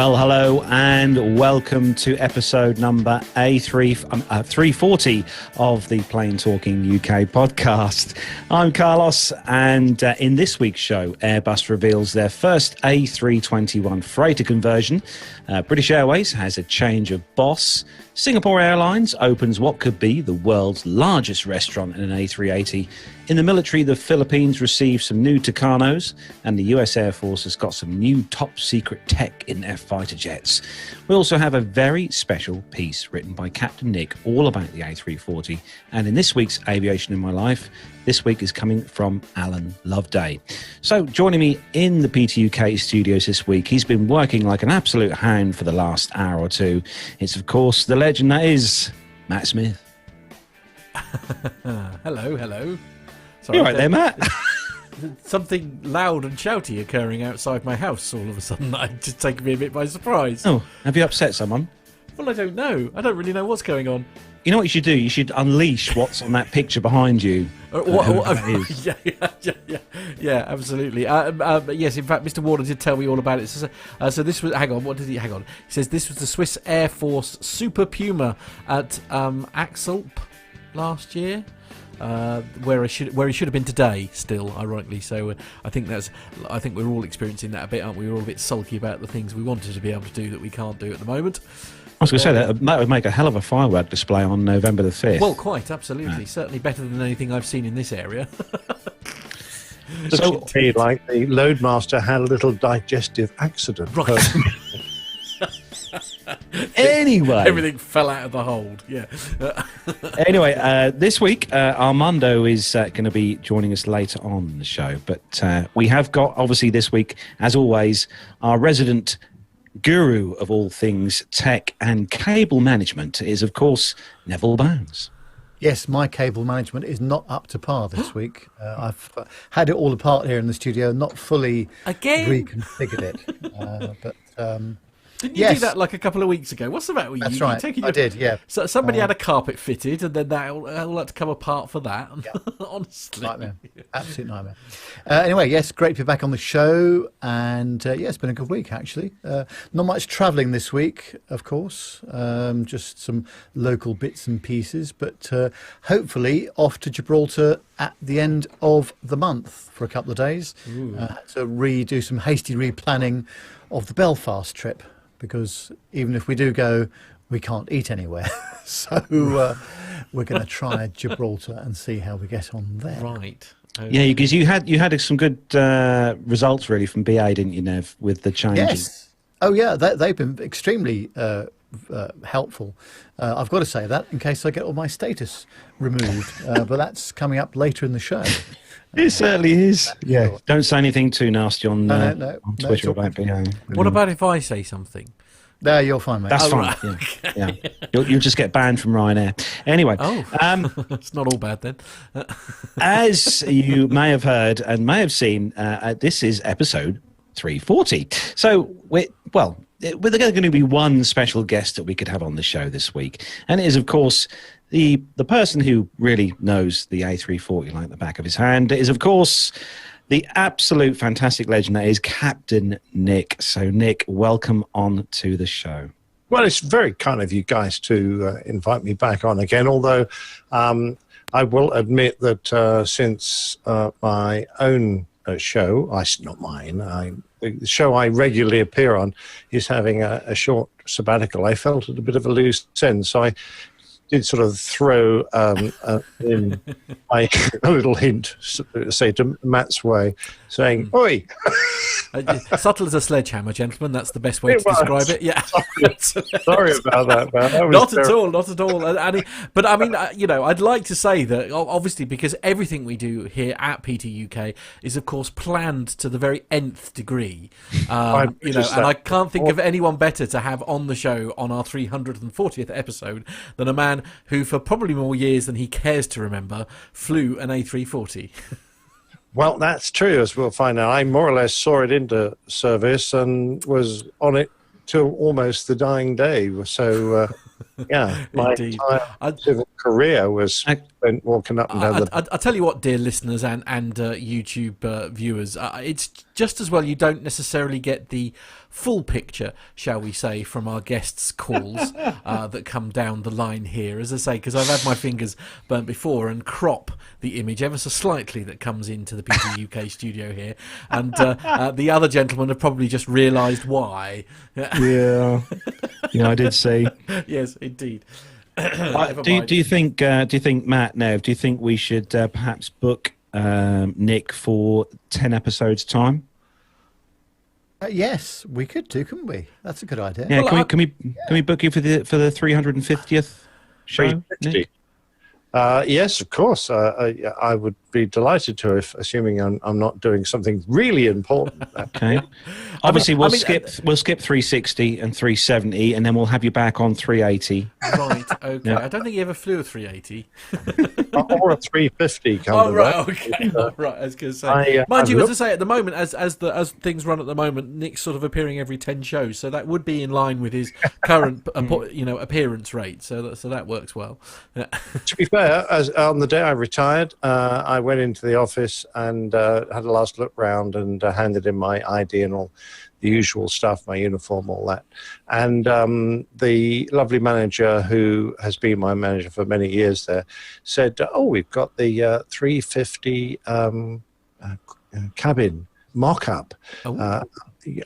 Well, hello and welcome to episode number A340 of the Plain Talking UK podcast. I'm Carlos, and in this week's show, Airbus reveals their first A321 Freighter conversion. British Airways has a change of boss. Singapore Airlines opens what could be the world's largest restaurant in an A380. In the military, the Philippines received some new Tucanos, and the US Air Force has got some new top-secret tech in their fighter jets. We also have a very special piece written by Captain Nick all about the A340. And in this week's Aviation in My Life, this week is coming from Alan Loveday. So joining me in the PTUK studios this week, he's been working like an absolute hound for the last hour or two. It's, of course, the legend that is Matt Smith. Hello. Sorry, You're right there, Matt. Something loud and shouty occurring outside my house all of a sudden. That just taken me a bit by surprise. Oh, have you upset someone? Well, I don't know. I don't really know what's going on. You know what you should do? You should unleash what's on that picture behind you. Yeah, absolutely. Yes, in fact, Mr. Warner did tell me all about it. So this was. Hang on. He says this was the Swiss Air Force Super Puma at Axalp last year. Where he should have been today, still, ironically. So I think we're all experiencing that a bit, aren't we? We're all a bit sulky about the things we wanted to be able to do that we can't do at the moment. I was going to say that would make a hell of a firework display on November the 5th. Well, quite, absolutely. Yeah. Certainly better than anything I've seen in this area. So, like the Loadmaster had a little digestive accident. Right. Anyway, everything fell out of the hold. Yeah. Anyway, this week Armando is going to be joining us later on the show, but we have got, obviously, this week, as always, our resident guru of all things tech and cable management is, of course, Neville Bounds. Yes, my cable management is not up to par this week. I've had it all apart here in the studio, not fully reconfigured it, but. Didn't you do that like a couple of weeks ago? What's the matter with you? That's right. I did, yeah. So somebody had a carpet fitted, and then that all had to come apart for that. Yeah. Honestly. Nightmare. Absolute nightmare. Anyway, yes, great to be back on the show. And, it's been a good week, actually. Not much travelling this week, of course. Just some local bits and pieces. But hopefully off to Gibraltar at the end of the month for a couple of days. To do some hasty replanning of the Belfast trip. Because even if we do go, we can't eat anywhere. So we're going to try Gibraltar and see how we get on there. Right. Okay. Yeah, because you had some good results, really, from BA, didn't you, Nev, with the changes? Yes. Oh, yeah, they've been extremely helpful. I've got to say that in case I get all my status removed. But that's coming up later in the show. It certainly is. Yeah. Don't say anything too nasty on Twitter about BA. What about if I say something? No, you're fine, mate. That's fine. Right. Yeah. You'll just get banned from Ryanair. Anyway. It's not all bad then. As you may have heard and may have seen, this is episode 340. So, there's going to be one special guest that we could have on the show this week. And it is, of course, the person who really knows the A340 like the back of his hand. It is, of course, the absolute fantastic legend that is Captain Nick. So, Nick, welcome on to the show. Well, it's very kind of you guys to invite me back on again, although I will admit that since my own show, not mine, the show I regularly appear on is having a short sabbatical, I felt at a bit of a loose end, so I did sort of throw in a little hint, say, to Matt's way, saying, "Oi!" Subtle as a sledgehammer, gentlemen. That's the best way to describe it. Yeah. Sorry about that, man. Not at all. But I mean, I'd like to say that obviously because everything we do here at PTUK is, of course, planned to the very nth degree. And I can't think of anyone better to have on the show on our 340th episode than a man who, for probably more years than he cares to remember, flew an A340. Well, that's true, as we'll find out. I more or less saw it into service and was on it till almost the dying day. So, my entire civil career was spent walking up and down I tell you what, dear listeners and YouTube viewers, it's just as well you don't necessarily get the full picture, shall we say, from our guests' calls that come down the line here, as I say, because I've had my fingers burnt before and crop the image ever so slightly that comes into the PTUK studio here, and the other gentlemen have probably just realised why. Yeah, I did see. Yes, indeed. Do you think Matt, Nev, do you think we should perhaps book Nick for 10 episodes time? Yes, we could do, couldn't we? That's a good idea. Yeah, well, can we book you for the 350th show? 350. Yes, of course. I would be delighted to, assuming I'm not doing something really important. Okay. Obviously, we'll skip 360 and 370, and then we'll have you back on 380. Right. Okay. Yeah. I don't think you ever flew a 380. Or a 350. Oh right. Okay. Right. I was going to say. Mind you, as I say, at the moment, as things run at the moment, Nick's sort of appearing every 10 shows, so that would be in line with his current appearance rate. So that works well. To be fair, on the day I retired, I went into the office and had a last look round and handed in my ID and all the usual stuff, my uniform, all that. And the lovely manager, who has been my manager for many years there, said, "Oh, we've got the 350 cabin mock-up.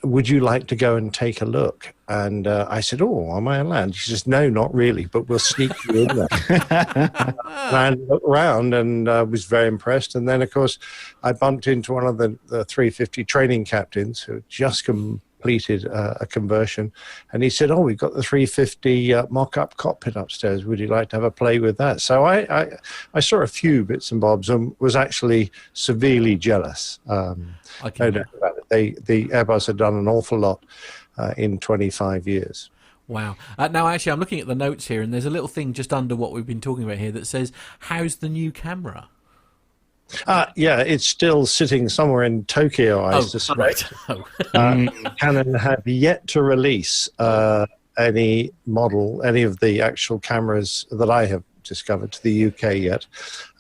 Would you like to go and take a look?" And I said, "Oh, am I allowed?" She says, "No, not really, but we'll sneak you in there." And I looked around and was very impressed. And then, of course, I bumped into one of the 350 training captains who had just completed a conversion. And he said, "Oh, we've got the 350 mock-up cockpit upstairs. Would you like to have a play with that?" So I saw a few bits and bobs and was actually severely jealous. No doubt about it. The Airbus had done an awful lot in 25 years. Wow. Now, actually, I'm looking at the notes here, and there's a little thing just under what we've been talking about here that says, "How's the new camera?" Yeah, it's still sitting somewhere in Tokyo, I suspect. Right. Canon have yet to release any of the actual cameras that I have discovered to the UK yet.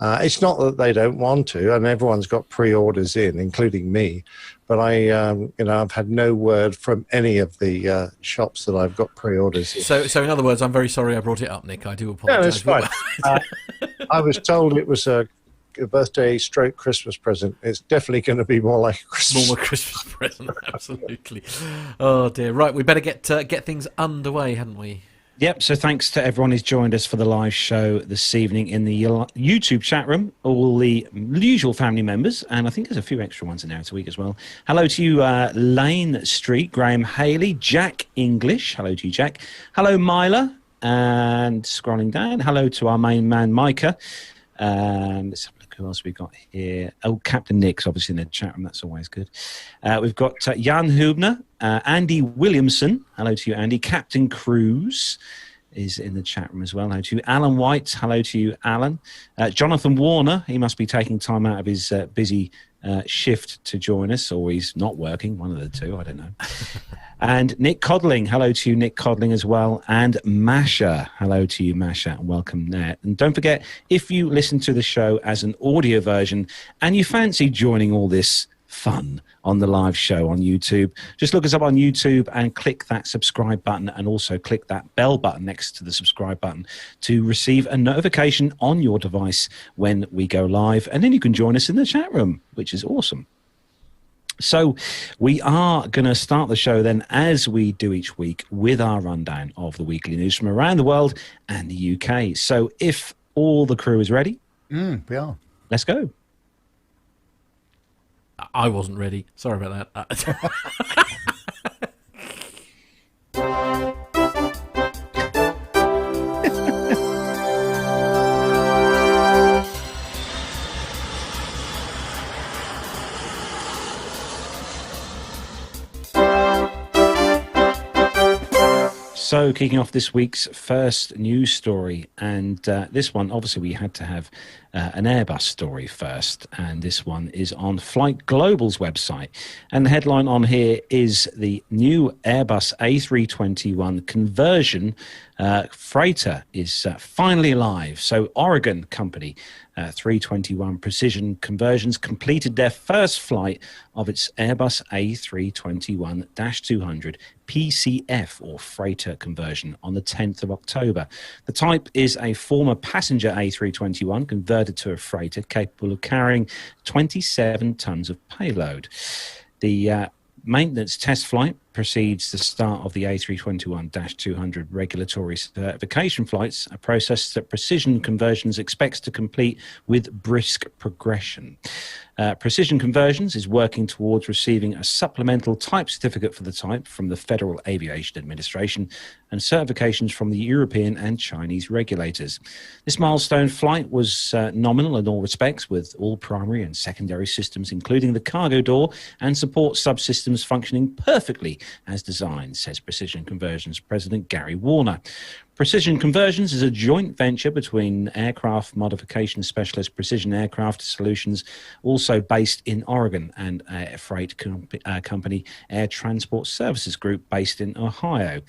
It's not that they don't want to, and everyone's got pre-orders in, including me. But I've had no word from any of the shops that I've got pre-orders in. So in other words, I'm very sorry I brought it up, Nick. I do apologise. No, it's fine. I was told it was a birthday / Christmas present. It's definitely going to be more like a Christmas present. Absolutely. Oh dear. Right, we better get things underway, hadn't we? Yep, so thanks to everyone who's joined us for the live show this evening in the YouTube chat room, all the usual family members, and I think there's a few extra ones in there this week as well. Hello to you, Lane Street, Graham Haley, Jack English. Hello to you, Jack. Hello, Myla, and scrolling down, hello to our main man, Micah. Let's have a look who else we've got here. Oh, Captain Nick's obviously in the chat room. That's always good. We've got Jan Hubner, Andy Williamson. Hello to you, Andy. Captain Cruz is in the chat room as well. Hello to you, Alan White. Hello to you, Alan. Jonathan Warner. He must be taking time out of his busy shift to join us, or he's not working. One of the two. I don't know. And Nick Codling. Hello to you, Nick Codling, as well. And Masha. Hello to you, Masha, and welcome there. And don't forget, if you listen to the show as an audio version and you fancy joining all this fun on the live show on YouTube, just look us up on YouTube and click that subscribe button, and also click that bell button next to the subscribe button to receive a notification on your device when we go live. And then you can join us in the chat room, which is awesome. So we are going to start the show then, as we do each week, with our rundown of the weekly news from around the world and the UK. So if all the crew is ready, we are. Let's go. I wasn't ready. Sorry about that. So, kicking off this week's first news story, and this one, obviously, we had to have an Airbus story first, and this one is on Flight Global's website. And the headline on here is the new Airbus A321 conversion freighter is finally live. So, Oregon company 321 Precision Conversions completed their first flight of its Airbus A321-200 PCF or freighter conversion on the 10th of October. The type is a former passenger A321 converted to a freighter capable of carrying 27 tons of payload. The maintenance test flight precedes the start of the A321-200 regulatory certification flights, a process that Precision Conversions expects to complete with brisk progression. Precision Conversions is working towards receiving a supplemental type certificate for the type from the Federal Aviation Administration and certifications from the European and Chinese regulators. This milestone flight was nominal in all respects, with all primary and secondary systems, including the cargo door and support subsystems, functioning perfectly as designed, says Precision Conversions President Gary Warner. Precision Conversions is a joint venture between aircraft modification specialist Precision Aircraft Solutions, also based in Oregon, and a freight company, Air Transport Services Group, based in Ohio.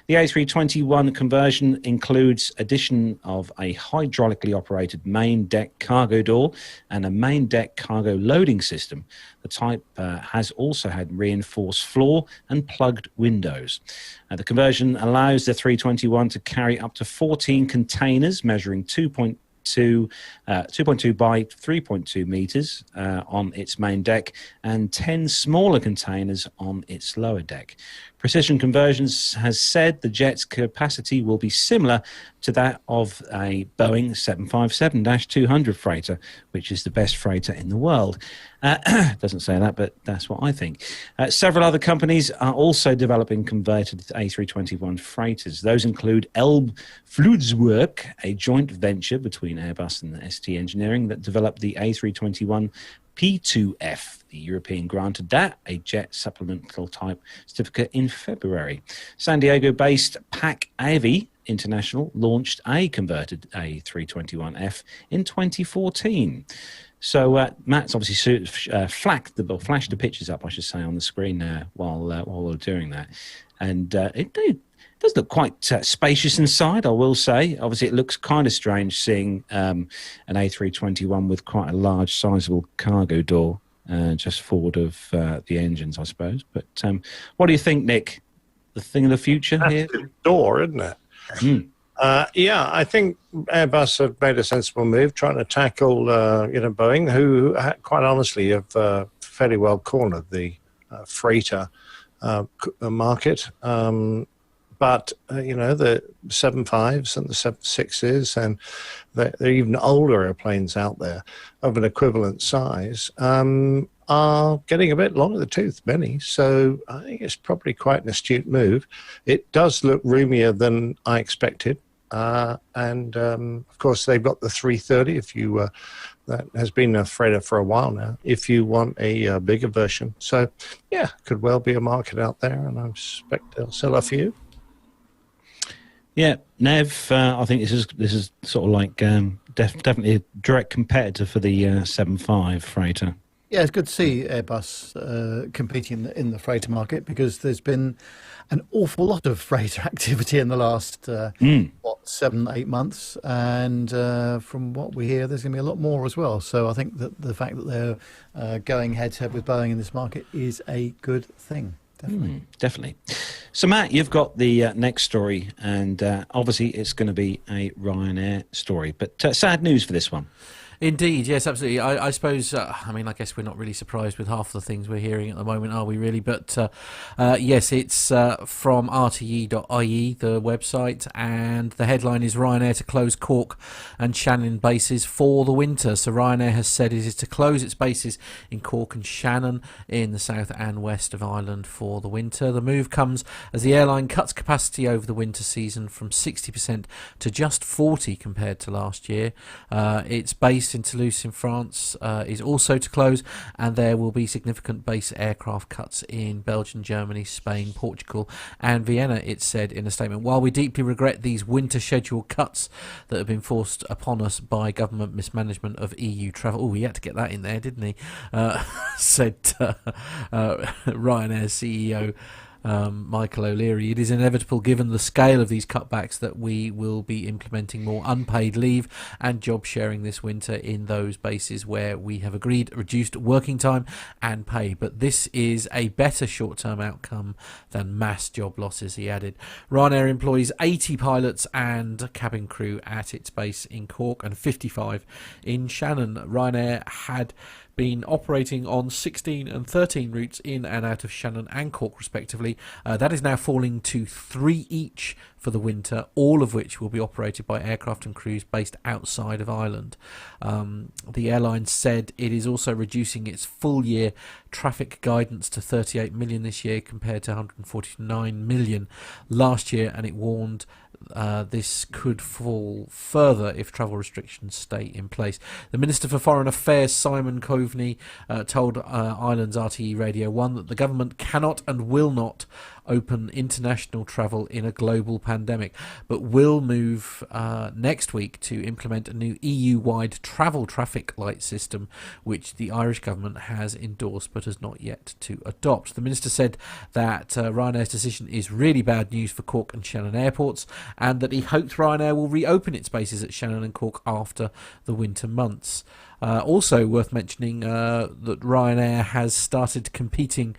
The A321 conversion includes addition of a hydraulically operated main deck cargo door and a main deck cargo loading system. The type has also had reinforced floor and plugged windows. The conversion allows the 321 to carry up to 14 containers measuring 2.2 by 3.2 meters on its main deck and 10 smaller containers on its lower deck. Precision Conversions has said the jet's capacity will be similar to that of a Boeing 757-200 freighter, which is the best freighter in the world. Doesn't say that, but that's what I think. Several other companies are also developing converted A321 freighters. Those include Elb Fluidswerk, a joint venture between Airbus and the ST Engineering that developed the A321 P2F. The European granted that, a jet supplemental type certificate, in February. San Diego-based PAC Avi International launched a converted A321F in 2014. So Matt's obviously flashed the pictures up, I should say, on the screen now while we're doing that. And it does look quite spacious inside, I will say. Obviously, it looks kind of strange seeing an A321 with quite a large, sizable cargo door just forward of the engines, I suppose. But what do you think, Nick? The thing of the future here? The door, isn't it? Mm. Yeah, I think Airbus have made a sensible move trying to tackle Boeing, who quite honestly have fairly well cornered the freighter market. But, the 75s and the 76s and the even older airplanes out there of an equivalent size are getting a bit long in the tooth, many. So I think it's probably quite an astute move. It does look roomier than I expected. And of course, they've got the 330 if you that has been a freighter for a while now, if you want a bigger version. So, yeah, could well be a market out there, and I expect they'll sell a few. Yeah, Nev, I think this is sort of like definitely a direct competitor for the 7.5 freighter. Yeah, it's good to see Airbus competing in the freighter market, because there's been an awful lot of freighter activity in the last 7-8 months, and from what we hear, there's going to be a lot more as well. So I think that the fact that they're going head to head with Boeing in this market is a good thing. Definitely. Definitely. So, Matt, you've got the next story, and obviously it's going to be a Ryanair story, but sad news for this one. Indeed, yes, absolutely. I suppose, I guess we're not really surprised with half the things we're hearing at the moment, are we really? But yes, it's from RTE.ie, the website, and the headline is Ryanair to close Cork and Shannon bases for the winter. So Ryanair has said it is to close its bases in Cork and Shannon in the south and west of Ireland for the winter. The move comes as the airline cuts capacity over the winter season from 60% to just 40% compared to last year. Its base base in Toulouse in France is also to close, and there will be significant base aircraft cuts in Belgium, Germany, Spain, Portugal and Vienna, it said in a statement. While we deeply regret these winter schedule cuts that have been forced upon us by government mismanagement of EU travel. Oh, he had to get that in there, didn't he? Said Ryanair CEO Michael O'Leary. It is inevitable, given the scale of these cutbacks, that we will be implementing more unpaid leave and job sharing this winter in those bases where we have agreed reduced working time and pay. But this is a better short-term outcome than mass job losses, he added. Ryanair employs 80 pilots and cabin crew at its base in Cork and 55 in Shannon. Ryanair had been operating on 16 and 13 routes in and out of Shannon and Cork respectively. That is now falling to 3 each for the winter, all of which will be operated by aircraft and crews based outside of Ireland. The airline said it is also reducing its full year traffic guidance to 38 million this year compared to 149 million last year, and it warned this could fall further if travel restrictions stay in place. The Minister for Foreign Affairs, Simon Coveney, told Ireland's RTE Radio 1 that the government cannot and will not open international travel in a global pandemic, but will move next week to implement a new EU-wide travel traffic light system, which the Irish government has endorsed but has not yet to adopt. The Minister said that Ryanair's decision is really bad news for Cork and Shannon airports, and that he hopes Ryanair will reopen its bases at Shannon and Cork after the winter months. Also worth mentioning that Ryanair has started competing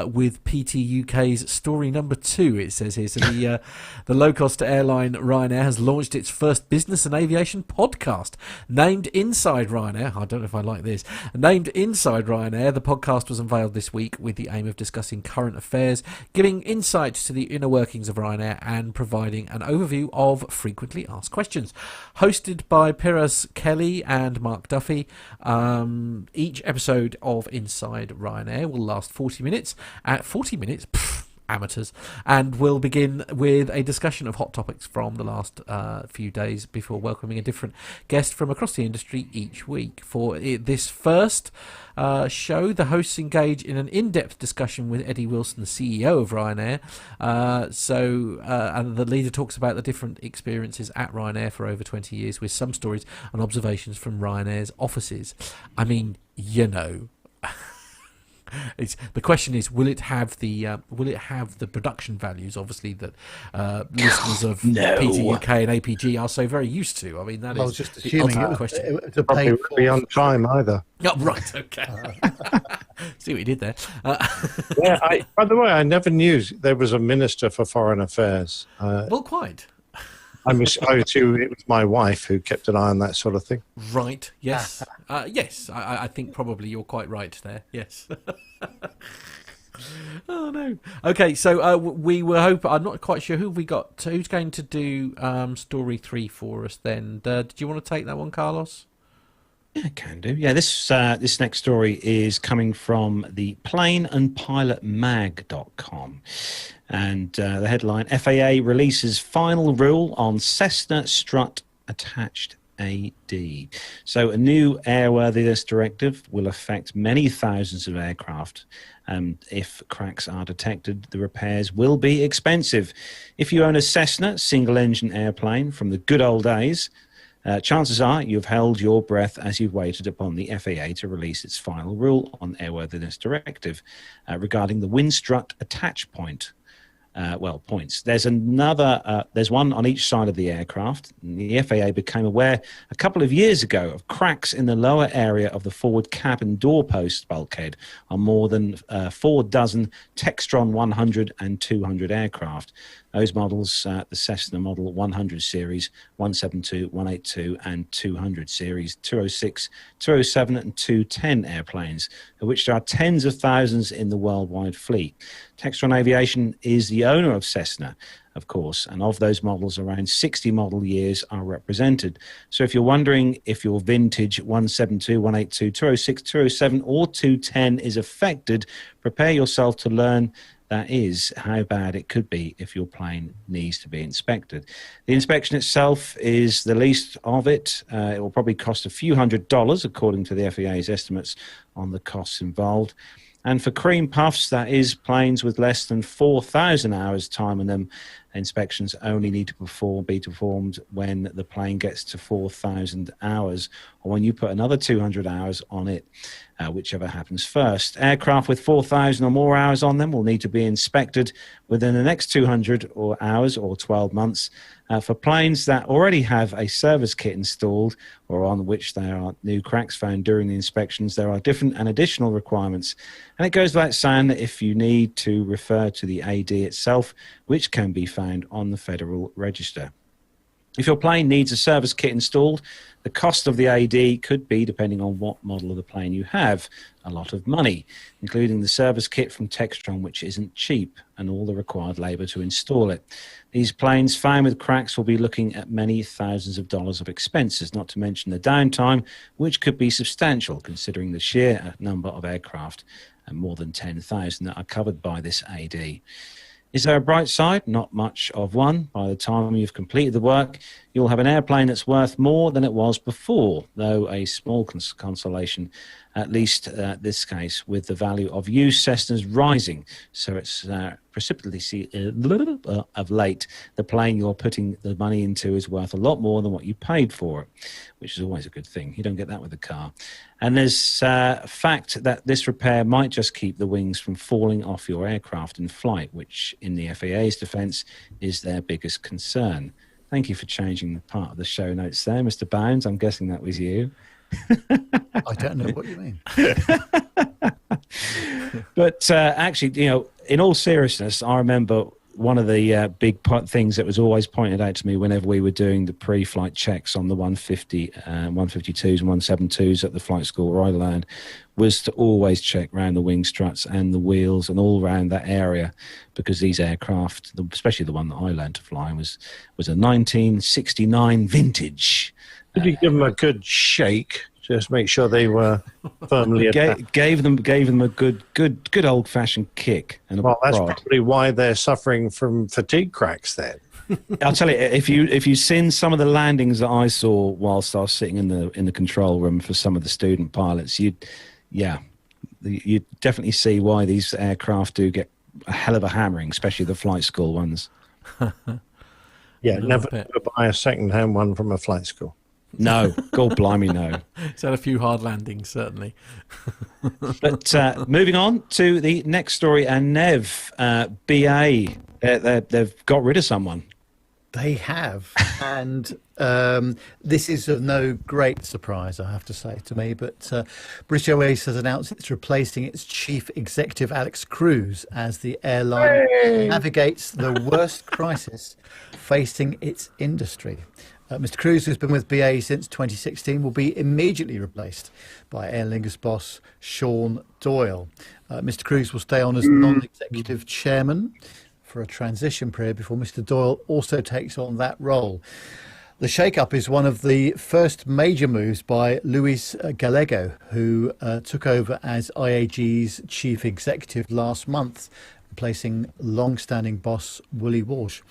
with PTUK's Story Number 2, it says here. So the low-cost airline Ryanair has launched its first business and aviation podcast, named Inside Ryanair. I don't know if I like this. Named Inside Ryanair, the podcast was unveiled this week with the aim of discussing current affairs, giving insights to the inner workings of Ryanair and providing an overview of frequently asked questions. Hosted by Piras Kelly and Mark Duffy, each episode of Inside Ryanair will last 40 minutes. At 40 minutes, amateurs, and we'll begin with a discussion of hot topics from the last few days before welcoming a different guest from across the industry each week. For this first show, the hosts engage in an in-depth discussion with Eddie Wilson, the CEO of Ryanair. And the leader talks about the different experiences at Ryanair for over 20 years, with some stories and observations from Ryanair's offices. I mean, you know. The question is, will it have the production values, obviously, that listeners of PTUK and APG are so very used to? I mean, that is just assuming the question. It probably won't be on time either. Oh, right, okay. See what you did there. Yeah. By the way, I never knew there was a Minister for Foreign Affairs. Well, quite. I assume it was my wife who kept an eye on that sort of thing. Right, yes. Yes, I think probably you're quite right there, yes. Oh, no. Okay, so we were hoping, I'm not quite sure who we got. Who's going to do story 3 for us then? Did you want to take that one, Carlos? Yeah, can do. Yeah, this next story is coming from the planeandpilotmag.com. And the headline, FAA releases final rule on Cessna strut attached AD. So a new airworthiness directive will affect many thousands of aircraft. If cracks are detected, the repairs will be expensive. If you own a Cessna single-engine airplane from the good old days, chances are you've held your breath as you've waited upon the FAA to release its final rule on airworthiness directive regarding the wind strut attach point. Points. There's one on each side of the aircraft. The FAA became aware a couple of years ago of cracks in the lower area of the forward cabin doorpost bulkhead on more than 4 dozen Textron 100 and 200 aircraft. Those models, the Cessna Model 100 series, 172, 182 and 200 series, 206, 207 and 210 airplanes, of which there are tens of thousands in the worldwide fleet. Textron Aviation is the owner of Cessna, of course, and of those models, around 60 model years are represented. So if you're wondering if your vintage 172, 182, 206, 207 or 210 is affected, prepare yourself to learn that is how bad it could be if your plane needs to be inspected. The inspection itself is the least of it. It will probably cost a few $100s, according to the FAA's estimates on the costs involved. And for cream puffs, that is planes with less than 4,000 hours time on them, inspections only need to be performed when the plane gets to 4,000 hours, or when you put another 200 hours on it, whichever happens first. Aircraft with 4,000 or more hours on them will need to be inspected within the next 200 hours or 12 months. For planes that already have a service kit installed or on which there are new cracks found during the inspections, there are different and additional requirements. And it goes without saying that if you need to refer to the AD itself, which can be found on the Federal Register. If your plane needs a service kit installed, the cost of the AD could be, depending on what model of the plane you have, a lot of money, including the service kit from Textron, which isn't cheap, and all the required labour to install it. These planes found with cracks will be looking at many thousands of dollars of expenses, not to mention the downtime, which could be substantial considering the sheer number of aircraft, and more than 10,000 that are covered by this AD. Is there a bright side? Not much of one. By the time you've completed the work, you'll have an airplane that's worth more than it was before, though a small consolation, at least this case, with the value of used Cessnas rising. So it's precipitously of late, the plane you're putting the money into is worth a lot more than what you paid for it, which is always a good thing. You don't get that with a car. And there's a fact that this repair might just keep the wings from falling off your aircraft in flight, which in the FAA's defence is their biggest concern. Thank you for changing the part of the show notes there, Mr. Bounds. I'm guessing that was you. I don't know what you mean. But actually, you know, in all seriousness, I remember one of the big things that was always pointed out to me whenever we were doing the pre-flight checks on the 150, 152s and 172s at the flight school where I learned, was to always check around the wing struts and the wheels and all around that area, because these aircraft, especially the one that I learned to fly, was a 1969 vintage. Did you give them a good shake? Just make sure they were firmly attached. Gave them a good old-fashioned kick and a well, that's prod. probably why they're suffering from fatigue cracks then. I'll tell you, if you've seen some of the landings that I saw whilst I was sitting in the control room for some of the student pilots, you'd definitely see why these aircraft do get a hell of a hammering, especially the flight school ones. Yeah, never buy a second-hand one from a flight school. No, God blimey, no. It's had a few hard landings, certainly. But moving on to the next story, and Nev, BA, they've got rid of someone. They have, and this is of no great surprise, I have to say, to me, but British Airways has announced it's replacing its chief executive, Alex Cruz, as the airline navigates the worst crisis facing its industry. Mr. Cruz, who's been with BA since 2016, will be immediately replaced by Aer Lingus boss Sean Doyle. Mr. Cruz will stay on as non-executive chairman for a transition period before Mr. Doyle also takes on that role. The shake-up is one of the first major moves by Luis Gallego, who took over as IAG's chief executive last month, replacing long-standing boss Willie Walsh.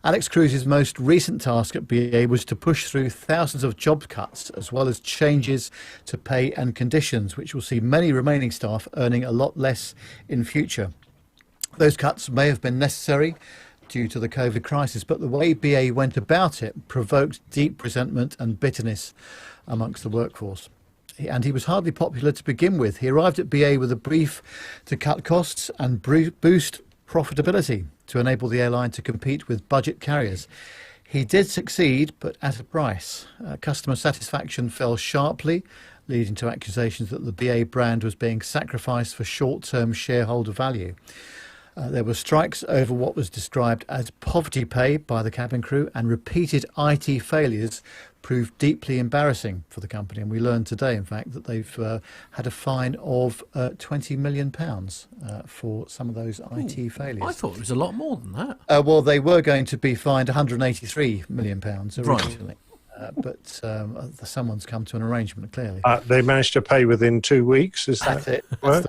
Alex Cruz's most recent task at BA was to push through thousands of job cuts, as well as changes to pay and conditions, which will see many remaining staff earning a lot less in future. Those cuts may have been necessary due to the COVID crisis, but the way BA went about it provoked deep resentment and bitterness amongst the workforce. And he was hardly popular to begin with. He arrived at BA with a brief to cut costs and boost profitability to enable the airline to compete with budget carriers. He did succeed, but at a price. Customer satisfaction fell sharply, leading to accusations that the BA brand was being sacrificed for short-term shareholder value. There were strikes over what was described as poverty pay by the cabin crew, and repeated IT failures proved deeply embarrassing for the company. And we learned today, in fact, that they've had a fine of £20 million for some of those IT failures. I thought it was a lot more than that. Well, they were going to be fined £183 million originally. Right. But someone's come to an arrangement, clearly. They managed to pay within 2 weeks, is that it? Right?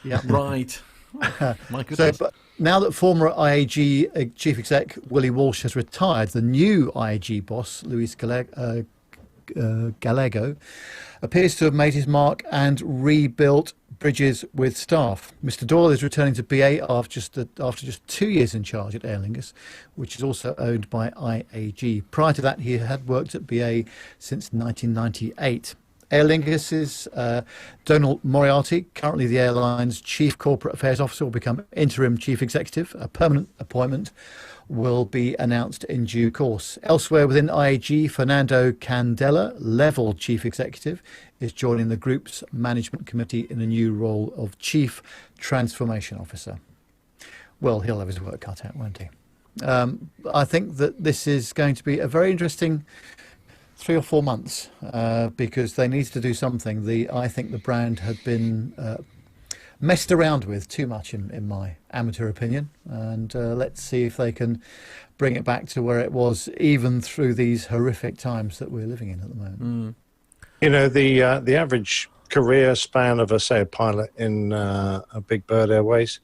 Yeah. Right. My goodness. So, now that former IAG Chief Exec Willie Walsh has retired, the new IAG boss, Luis Gallego, appears to have made his mark and rebuilt bridges with staff. Mr. Doyle is returning to BA after just 2 years in charge at Aer Lingus, which is also owned by IAG. Prior to that, he had worked at BA since 1998. Aer Lingus's Donald Moriarty, currently the airline's Chief Corporate Affairs Officer, will become interim Chief Executive. A permanent appointment will be announced in due course. Elsewhere within IAG, Fernando Candela, level Chief Executive, is joining the group's management committee in a new role of Chief Transformation Officer. Well, he'll have his work cut out, won't he? I think that this is going to be a very interesting 3 or 4 months because they need to do something. I think the brand had been messed around with too much, in my amateur opinion, and let's see if they can bring it back to where it was, even through these horrific times that we're living in at the moment. You know, the average career span of a pilot in a Big Bird Airways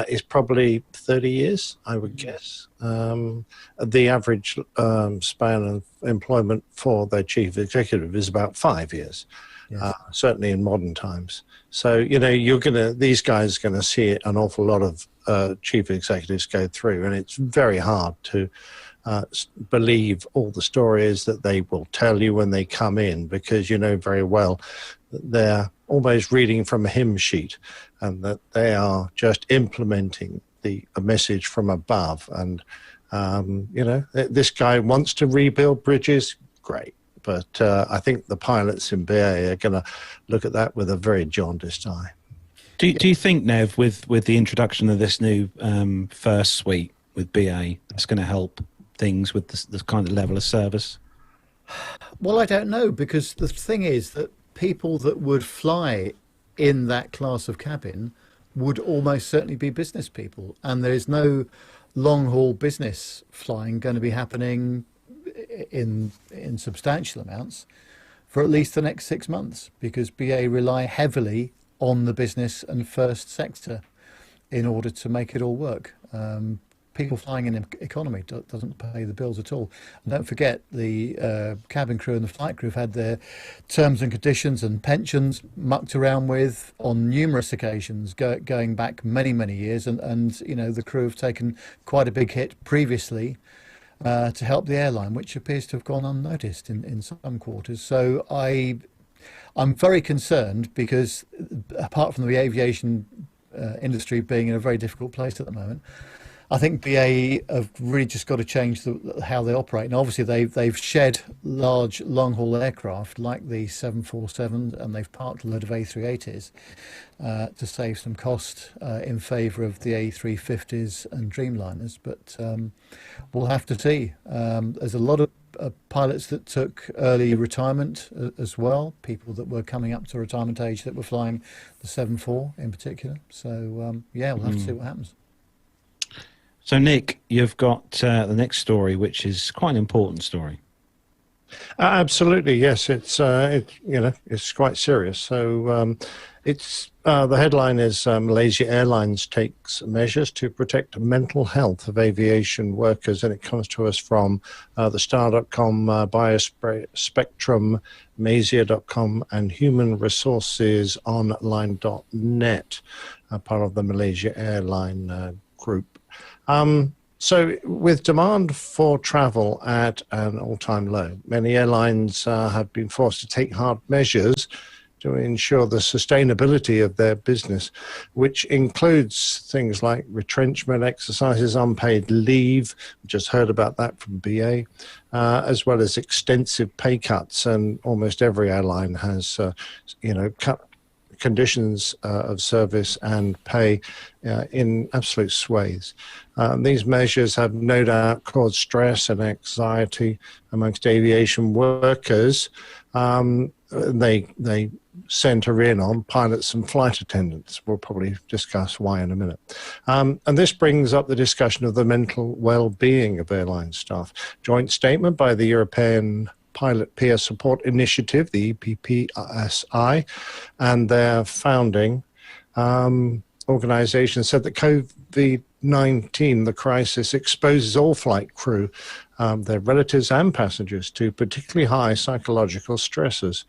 is probably 30 years, I would guess. The average span of employment for their chief executive is about 5 years. Yes. Certainly in modern times. So, you know, these guys are going to see an awful lot of chief executives go through, and it's very hard to believe all the stories that they will tell you when they come in, because you know very well that they're almost reading from a hymn sheet and that they are just implementing a message from above. And, you know, this guy wants to rebuild bridges, great. But I think the pilots in BA are going to look at that with a very jaundiced eye. Do you think, Nev, with the introduction of this new first suite with BA, that's going to help things with this kind of level of service? Well, I don't know, because the thing is that people that would fly in that class of cabin would almost certainly be business people, and there is no long-haul business flying going to be happening in substantial amounts for at least the next 6 months, because BA rely heavily on the business and first sector in order to make it all work. People flying in economy doesn't pay the bills at all. And don't forget, the cabin crew and the flight crew have had their terms and conditions and pensions mucked around with on numerous occasions, going back many, many years. And you know, the crew have taken quite a big hit previously to help the airline, which appears to have gone unnoticed in some quarters. So I'm very concerned, because apart from the aviation industry being in a very difficult place at the moment, I think BA have really just got to change how they operate. And obviously they've shed large long-haul aircraft like the 747, and they've parked a load of A380s to save some cost in favour of the A350s and Dreamliners. But we'll have to see. There's a lot of pilots that took early retirement as well, people that were coming up to retirement age that were flying the 74 in particular. So, yeah, we'll have to see what happens. So, Nick, you've got the next story, which is quite an important story. Absolutely, yes. It's it's quite serious. So, the headline is Malaysia Airlines takes measures to protect mental health of aviation workers, and it comes to us from the Star.com, Biospectrum, Masia.com, and Human Resources Online.net, part of the Malaysia Airline group. So with demand for travel at an all-time low, many airlines have been forced to take hard measures to ensure the sustainability of their business, which includes things like retrenchment exercises, unpaid leave. We just heard about that from BA, as well as extensive pay cuts. And almost every airline has, cut conditions of service and pay in absolute swathes. These measures have no doubt caused stress and anxiety amongst aviation workers. They center in on pilots and flight attendants. We'll probably discuss why in a minute. And this brings up the discussion of the mental well-being of airline staff. Joint statement by the European Pilot Peer Support Initiative, the EPPSI, and their founding organization said that COVID-19, the crisis, exposes all flight crew, their relatives and passengers, to particularly high psychological stresses.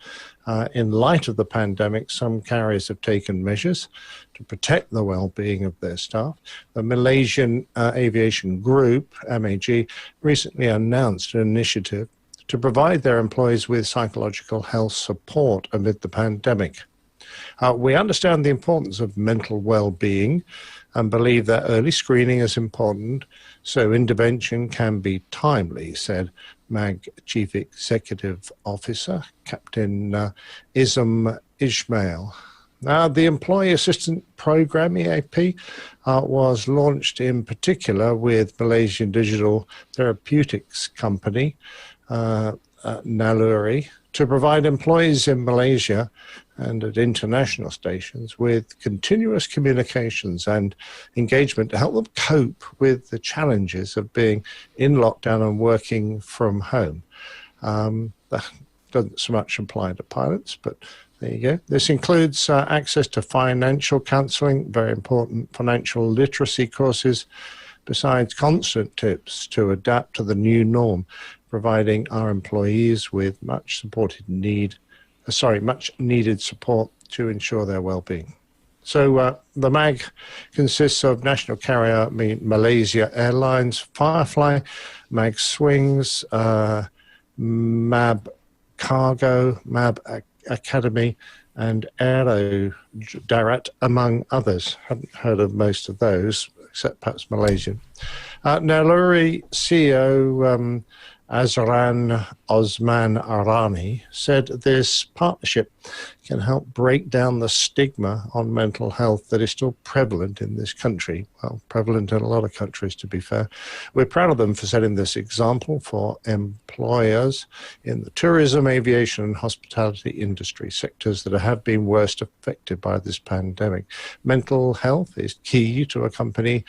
In light of the pandemic, some carriers have taken measures to protect the well-being of their staff. The Malaysian Aviation Group, MAG, recently announced an initiative to provide their employees with psychological health support amid the pandemic. We understand the importance of mental well-being and believe that early screening is important so intervention can be timely, said MAG Chief Executive Officer, Captain Isam Ismail. Now, the Employee Assistance Program, EAP, was launched in particular with Malaysian digital therapeutics company, Naluri, to provide employees in Malaysia and at international stations with continuous communications and engagement to help them cope with the challenges of being in lockdown and working from home. That doesn't so much apply to pilots, but there you go. This includes access to financial counselling, very important financial literacy courses, besides constant tips to adapt to the new norm, providing our employees with much needed support to ensure their well-being. So the MAG consists of national carrier Malaysia Airlines, Firefly, MAG Swings, MAB Cargo, MAB Academy, and Aero Darat, among others. Haven't heard of most of those, except perhaps Malaysian. Naluri CEO Azran Osman Arani said this partnership can help break down the stigma on mental health that is still prevalent in this country. Well, prevalent in a lot of countries, to be fair. We're proud of them for setting this example for employers in the tourism, aviation, and hospitality industry sectors that have been worst affected by this pandemic. Mental health is key to a company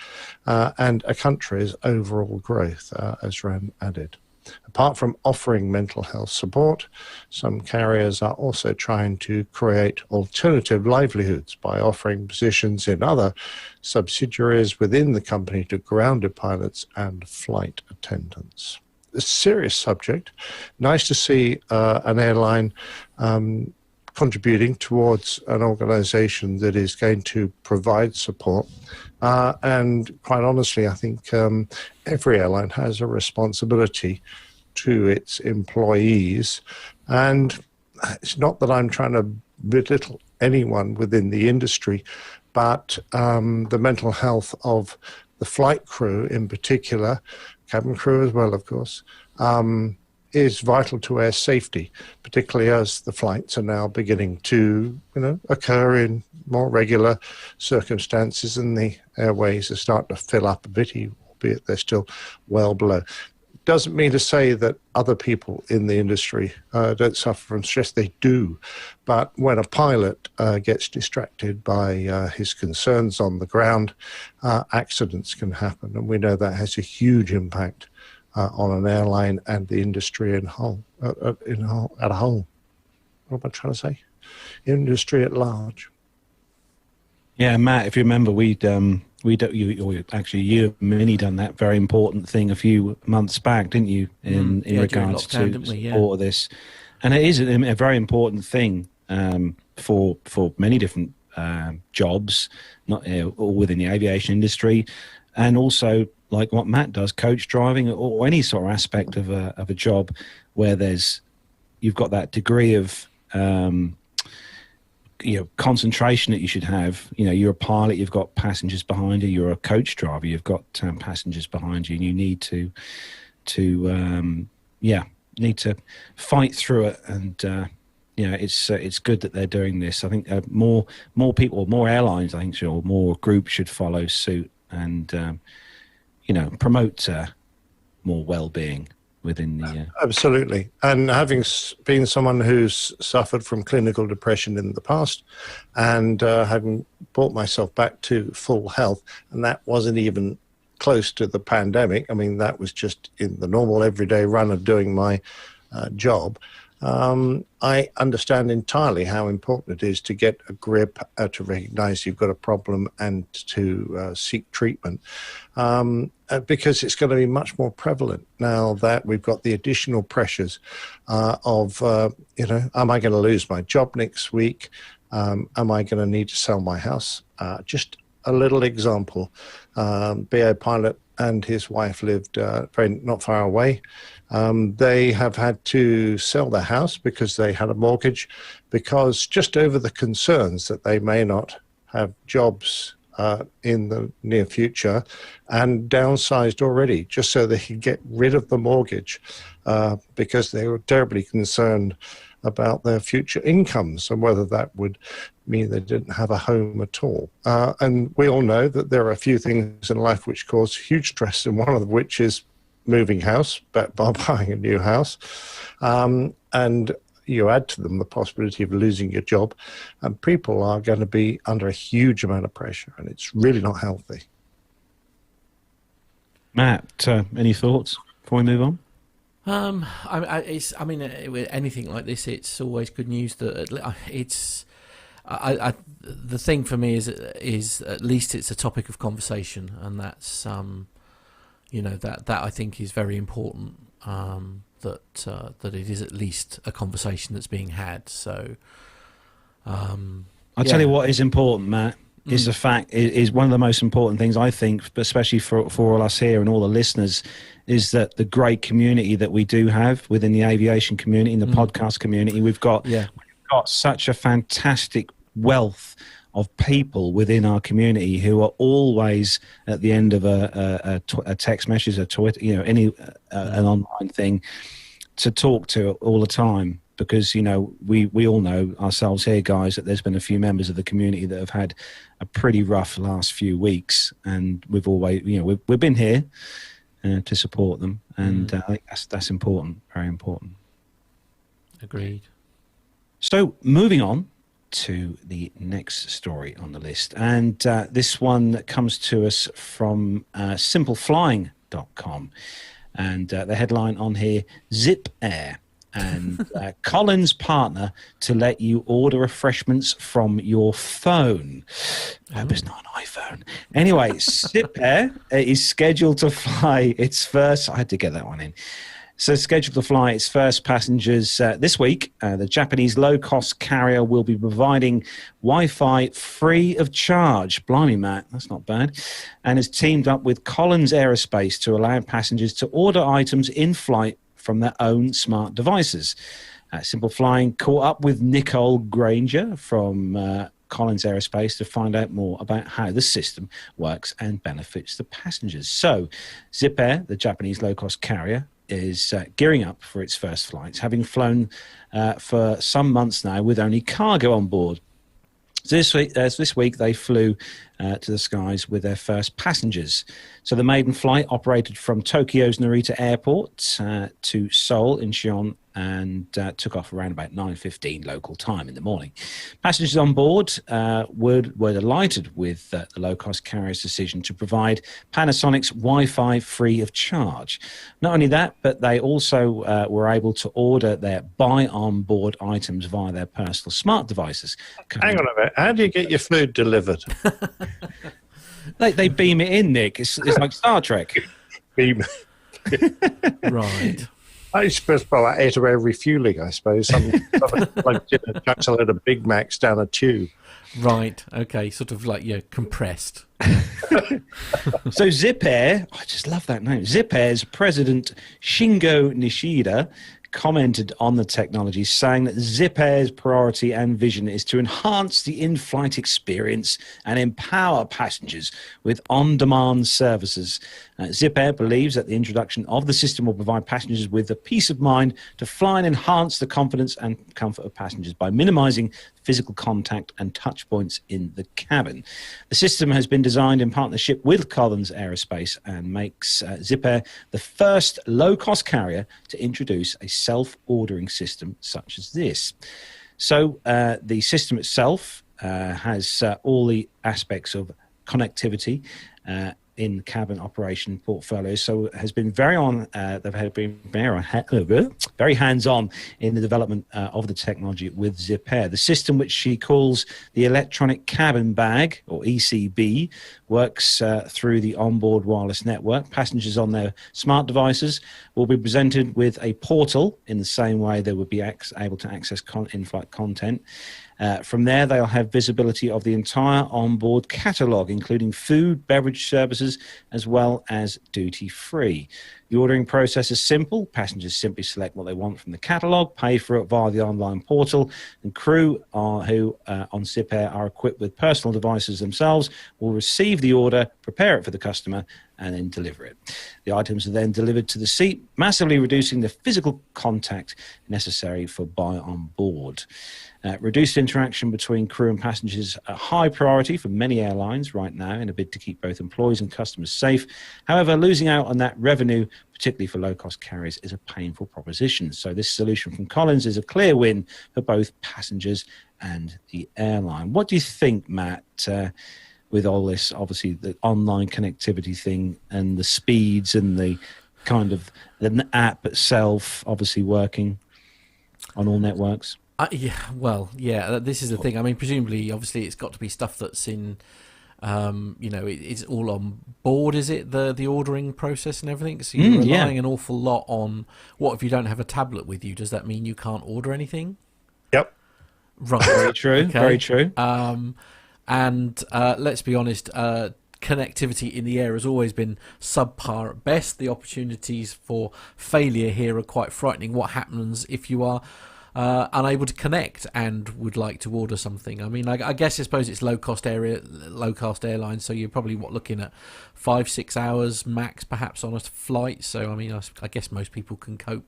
and a country's overall growth, Azran added. Apart from offering mental health support, some carriers are also trying to create alternative livelihoods by offering positions in other subsidiaries within the company to grounded pilots and flight attendants. A serious subject. Nice to see an airline contributing towards an organization that is going to provide support. And quite honestly, I think every airline has a responsibility to its employees. And it's not that I'm trying to belittle anyone within the industry, but the mental health of the flight crew in particular, cabin crew as well, of course, is vital to air safety, particularly as the flights are now beginning to, occur in more regular circumstances, and the airways are starting to fill up a bit, albeit they're still well below. Doesn't mean to say that other people in the industry don't suffer from stress. They do. But when a pilot gets distracted by his concerns on the ground, accidents can happen. And we know that has a huge impact on an airline and the industry at a whole. What am I trying to say? Industry at large. Yeah, Matt, if you remember, you and Minnie done that very important thing a few months back, didn't you? In regards to support of this, and it is a very important thing for many different jobs, not all within the aviation industry, and also like what Matt does, coach driving or any sort of aspect of a job where you've got that degree of concentration that you should have. You're a pilot, you've got passengers behind you. You're a coach driver, you've got passengers behind you, and you need to fight through it. And it's good that they're doing this. I think more people, more airlines, I think, or more groups should follow suit and promote more well-being within the... Absolutely. And having been someone who's suffered from clinical depression in the past and having brought myself back to full health, and that wasn't even close to the pandemic. I mean, that was just in the normal everyday run of doing my job. I understand entirely how important it is to get a grip, to recognize you've got a problem and to seek treatment, because it's going to be much more prevalent now that we've got the additional pressures of, am I going to lose my job next week? Am I going to need to sell my house? Just a little example. BA pilot and his wife lived not far away. They have had to sell their house because they had a mortgage, because just over the concerns that they may not have jobs in the near future, and downsized already just so they could get rid of the mortgage, because they were terribly concerned about their future incomes and whether that would mean they didn't have a home at all. And we all know that there are a few things in life which cause huge stress, and one of which is moving house, by buying a new house. And you add to them the possibility of losing your job, and people are going to be under a huge amount of pressure, and it's really not healthy. Matt, Any thoughts before we move on? With anything like this, it's always good news that the thing for me is at least it's a topic of conversation, and that's that I think is very important. That it is at least a conversation that's being had. So, I'll tell you what is important, Matt. Is the fact is one of the most important things, I think, especially for all us here and all the listeners, is that the great community that we do have within the aviation community, in the podcast community, we've got such a fantastic wealth of people within our community who are always at the end of a text message, a Twitter, an online thing, to talk to all the time. Because, we all know ourselves here, guys, that there's been a few members of the community that have had a pretty rough last few weeks. And we've always, we've been here to support them. And I think that's important, very important. Agreed. So moving on to the next story on the list. And this one comes to us from simpleflying.com. And the headline on here, Zip Air. And Collins partner to let you order refreshments from your phone. I hope it's not an iPhone. Anyway, Zip Air is scheduled to fly its first. I had to get that one in. So scheduled to fly its first passengers this week. The Japanese low-cost carrier will be providing Wi-Fi free of charge. Blimey, Matt, that's not bad. And has teamed up with Collins Aerospace to allow passengers to order items in flight from their own smart devices. Simple Flying caught up with Nicole Granger from Collins Aerospace to find out more about how the system works and benefits the passengers. So Zip Air, the Japanese low-cost carrier, is gearing up for its first flights, having flown for some months now with only cargo on board. This week they flew to the skies with their first passengers. So the maiden flight operated from Tokyo's Narita Airport to Seoul in Incheon and took off around about 9:15 local time in the morning. Passengers on board were delighted with the low-cost carrier's decision to provide Panasonic's Wi-Fi free of charge. Not only that, but they also were able to order their buy-on-board items via their personal smart devices. Hang on a minute. How do you get your food delivered? They beam it in, Nick. It's like Star Trek. Beam. Right. I suppose I ate away refueling, I suppose. Like chucks a load of Big Macs down a tube. Right. Okay. Sort of like, compressed. So Zip Air, I just love that name. Zip Air's president, Shingo Nishida, commented on the technology, saying that Zip Air's priority and vision is to enhance the in-flight experience and empower passengers with on-demand services. Zip Air believes that the introduction of the system will provide passengers with the peace of mind to fly and enhance the confidence and comfort of passengers by minimizing physical contact and touch points in the cabin. The system has been designed in partnership with Collins Aerospace and makes Zip Air the first low-cost carrier to introduce a self-ordering system such as this. So the system itself has all the aspects of connectivity, in cabin operation portfolio, so has been very hands-on in the development of the technology with Zip Air. The system, which she calls the electronic cabin bag, or ECB, works through the onboard wireless network. Passengers on their smart devices will be presented with a portal in the same way they would be able to access in-flight content. From there, they'll have visibility of the entire onboard catalogue, including food, beverage services, as well as duty-free. The ordering process is simple. Passengers simply select what they want from the catalogue, pay for it via the online portal, and crew who on Zip Air are equipped with personal devices themselves will receive the order, prepare it for the customer, and then deliver it. The items are then delivered to the seat, massively reducing the physical contact necessary for buy on board. Reduced interaction between crew and passengers a high priority for many airlines right now in a bid to keep both employees and customers safe. However, losing out on that revenue, particularly for low-cost carriers, is a painful proposition. So this solution from Collins is a clear win for both passengers and the airline. What do you think, Matt, with all this, obviously, the online connectivity thing and the speeds and the kind of the app itself obviously working on all networks? This is the thing. I mean, presumably, obviously, it's got to be stuff that's in, it's all on board, is it, the ordering process and everything? So you're relying an awful lot on, what if you don't have a tablet with you? Does that mean you can't order anything? Yep. Right. Very true, okay. Very true. And let's be honest, connectivity in the air has always been subpar at best. The opportunities for failure here are quite frightening. What happens if you are unable to connect and would like to order something? I mean, I suppose it's low cost airlines, so you're probably looking at 5-6 hours max perhaps on a flight. So I mean, I guess most people can cope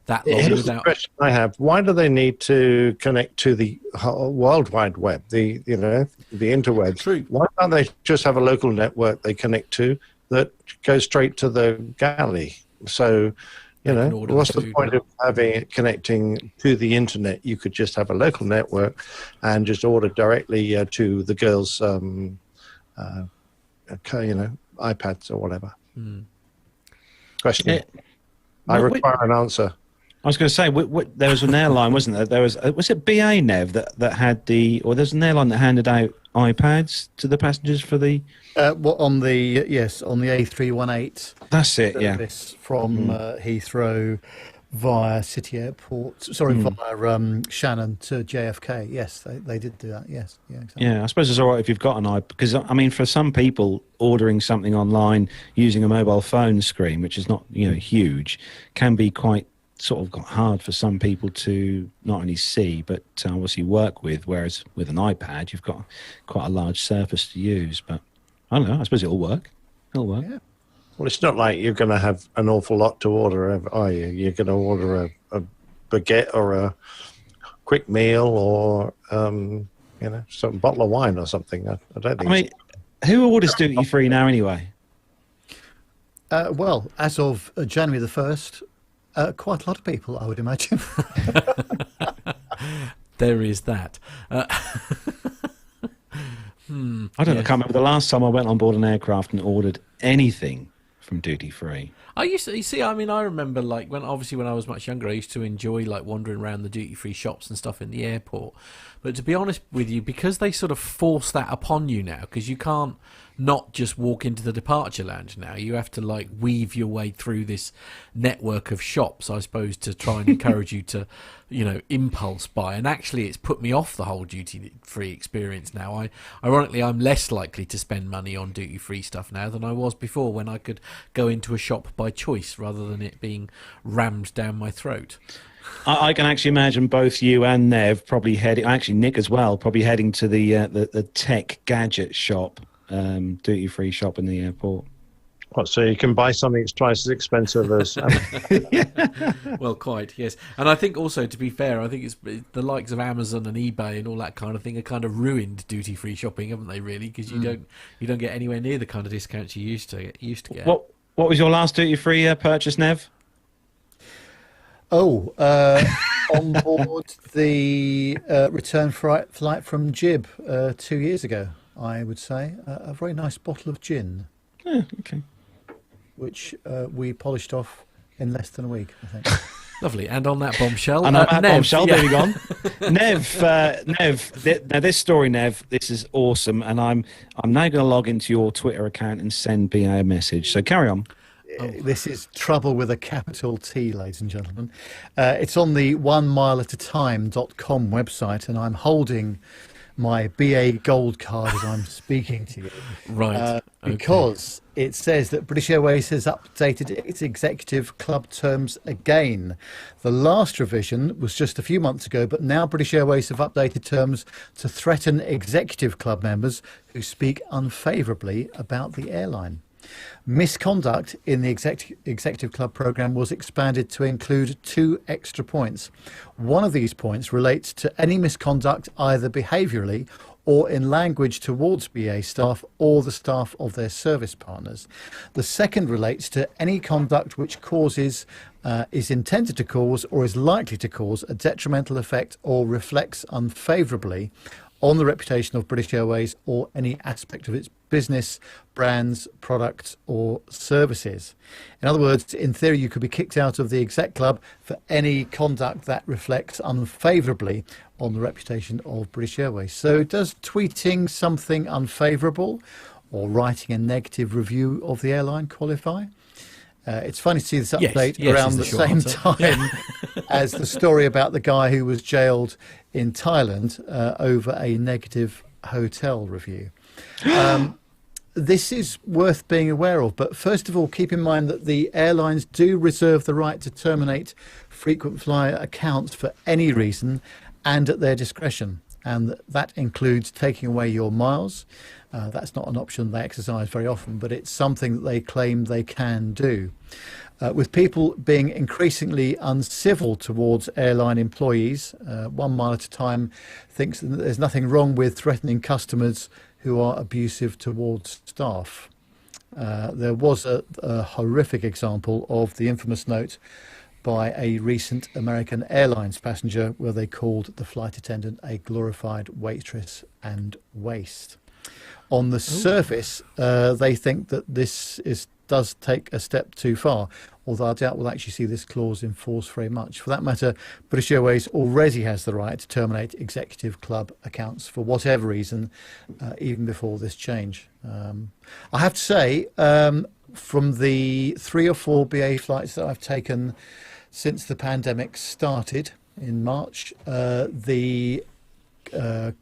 that long Here's without. The question I have: why do they need to connect to the World Wide Web, the interwebs? True. Why can't they just have a local network they connect to that goes straight to the galley? So, what's the point of having it connecting to the internet? You could just have a local network and just order directly to the girls' iPads or whatever. Question. I require an answer. I was going to say, there was an airline, wasn't there? Was it BA, Nev, that had there's an airline that handed out iPads to the passengers for the... on the A318. That's it, yeah. From Heathrow via City Airport, via Shannon to JFK. Yes, they did do that, yes. Yeah, exactly. Yeah, I suppose it's all right if you've got an iPad, because, I mean, for some people, ordering something online using a mobile phone screen, which is not, huge, can be quite sort of hard for some people to not only see, but obviously work with, whereas with an iPad, you've got quite a large surface to use. But I don't know, I suppose it'll work. It'll work. Yeah. Well, it's not like you're going to have an awful lot to order, are you? You're going to order a baguette or a quick meal or, some bottle of wine or something. I don't think. I mean, who orders duty free now anyway? Well, as of January the 1st, quite a lot of people, I would imagine. There is that. I don't know. I can't remember the last time I went on board an aircraft and ordered anything from duty free. I used to, I remember when I was much younger, I used to enjoy wandering around the duty free shops and stuff in the airport. But to be honest with you, because they sort of force that upon you now, because you can't not just walk into the departure lounge now, you have to weave your way through this network of shops, I suppose, to try and encourage you to, impulse buy. And actually, it's put me off the whole duty free experience now. Ironically, I'm less likely to spend money on duty free stuff now than I was before, when I could go into a shop by choice rather than it being rammed down my throat. I can actually imagine both you and Nev probably Nick as well, probably heading to the tech gadget shop, duty free shop in the airport. What, so you can buy something that's twice as expensive as... Well, quite, yes. And I think also, to be fair, I think it's the likes of Amazon and eBay and all that kind of thing are kind of ruined duty-free shopping, haven't they, really? Because you don't get anywhere near the kind of discounts you used to get. What was your last duty-free purchase, Nev? On board the return flight from Jib 2 years ago, I would say. A very nice bottle of gin. Yeah, okay. which we polished off in less than a week, I think. Lovely. And on that bombshell, And on that bombshell, yeah. there you go. Nev, now this story, Nev, this is awesome, and I'm now going to log into your Twitter account and send BA a message. So carry on. This is trouble with a capital T, ladies and gentlemen. It's on the 1mileatatime.com website, and I'm holding my BA Gold card as I'm speaking to you. Right. Because it says that British Airways has updated its executive club terms again. The last revision was just a few months ago, but now British Airways have updated terms to threaten executive club members who speak unfavourably about the airline. Misconduct in the executive club programme was expanded to include 2 extra points. One of these points relates to any misconduct either behaviourally or in language towards BA staff or the staff of their service partners. The second relates to any conduct which causes, is intended to cause or is likely to cause a detrimental effect or reflects unfavourably on the reputation of British Airways or any aspect of its business, brands, products or services. In other words, in theory, you could be kicked out of the exec club for any conduct that reflects unfavourably on the reputation of British Airways. So does tweeting something unfavourable or writing a negative review of the airline qualify? It's funny to see this update around the same time as the story about the guy who was jailed in Thailand over a negative hotel review. This is worth being aware of, but first of all, keep in mind that the airlines do reserve the right to terminate frequent flyer accounts for any reason and at their discretion. And that includes taking away your miles. That's not an option they exercise very often, but it's something that they claim they can do. With people being increasingly uncivil towards airline employees, 1 Mile at a Time thinks that there's nothing wrong with threatening customers who are abusive towards staff. There was a horrific example of the infamous note by a recent American Airlines passenger where they called the flight attendant a glorified waitress and waste. On the surface, they think that this does take a step too far, although I doubt we'll actually see this clause in force very much. For that matter, British Airways already has the right to terminate executive club accounts for whatever reason, even before this change. I have to say, from the 3 or 4 BA flights that I've taken since the pandemic started in March, the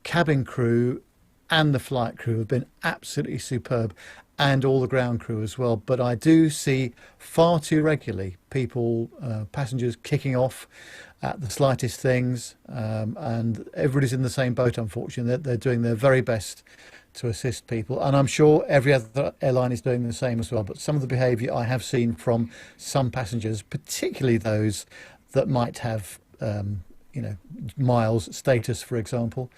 cabin crew and the flight crew have been absolutely superb, and all the ground crew as well. But I do see far too regularly people, passengers kicking off at the slightest things, and everybody's in the same boat, unfortunately. They're doing their very best to assist people, and I'm sure every other airline is doing the same as well. But some of the behaviour I have seen from some passengers, particularly those that might have miles status, for example,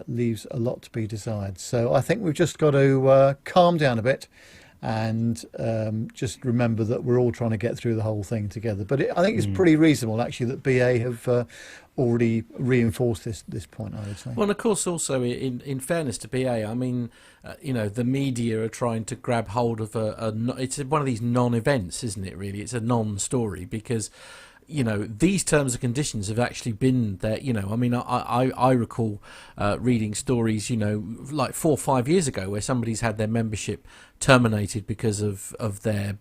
leaves a lot to be desired. So I think we've just got to calm down a bit and just remember that we're all trying to get through the whole thing together. But I think it's pretty reasonable, actually, that BA have already reinforced this point, I would say. Well, and of course, also, in fairness to BA, I mean, the media are trying to grab hold of it's one of these non-events, isn't it, really? It's a non-story because these terms and conditions have actually been there. I mean, I recall reading stories, like 4 or 5 years ago where somebody's had their membership terminated because of their,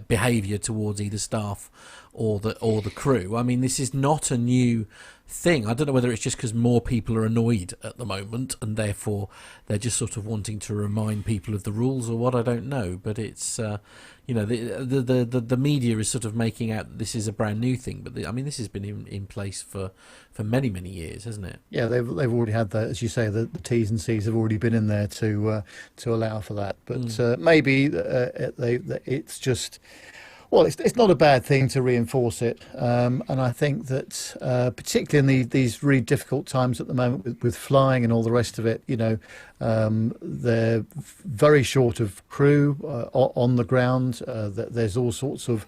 behaviour towards either staff or the crew. I mean, this is not a new thing. I don't know whether it's just because more people are annoyed at the moment and therefore they're just sort of wanting to remind people of the rules or what, I don't know. But it's the media is sort of making out that this is a brand new thing, but this has been in place for many years, hasn't it? Yeah, they've already had that, as you say, the T's and C's have already been in there to allow for that. But maybe it's just. Well, it's not a bad thing to reinforce it, and I think that particularly in these really difficult times at the moment with flying and all the rest of it, they're very short of crew on the ground. There's all sorts of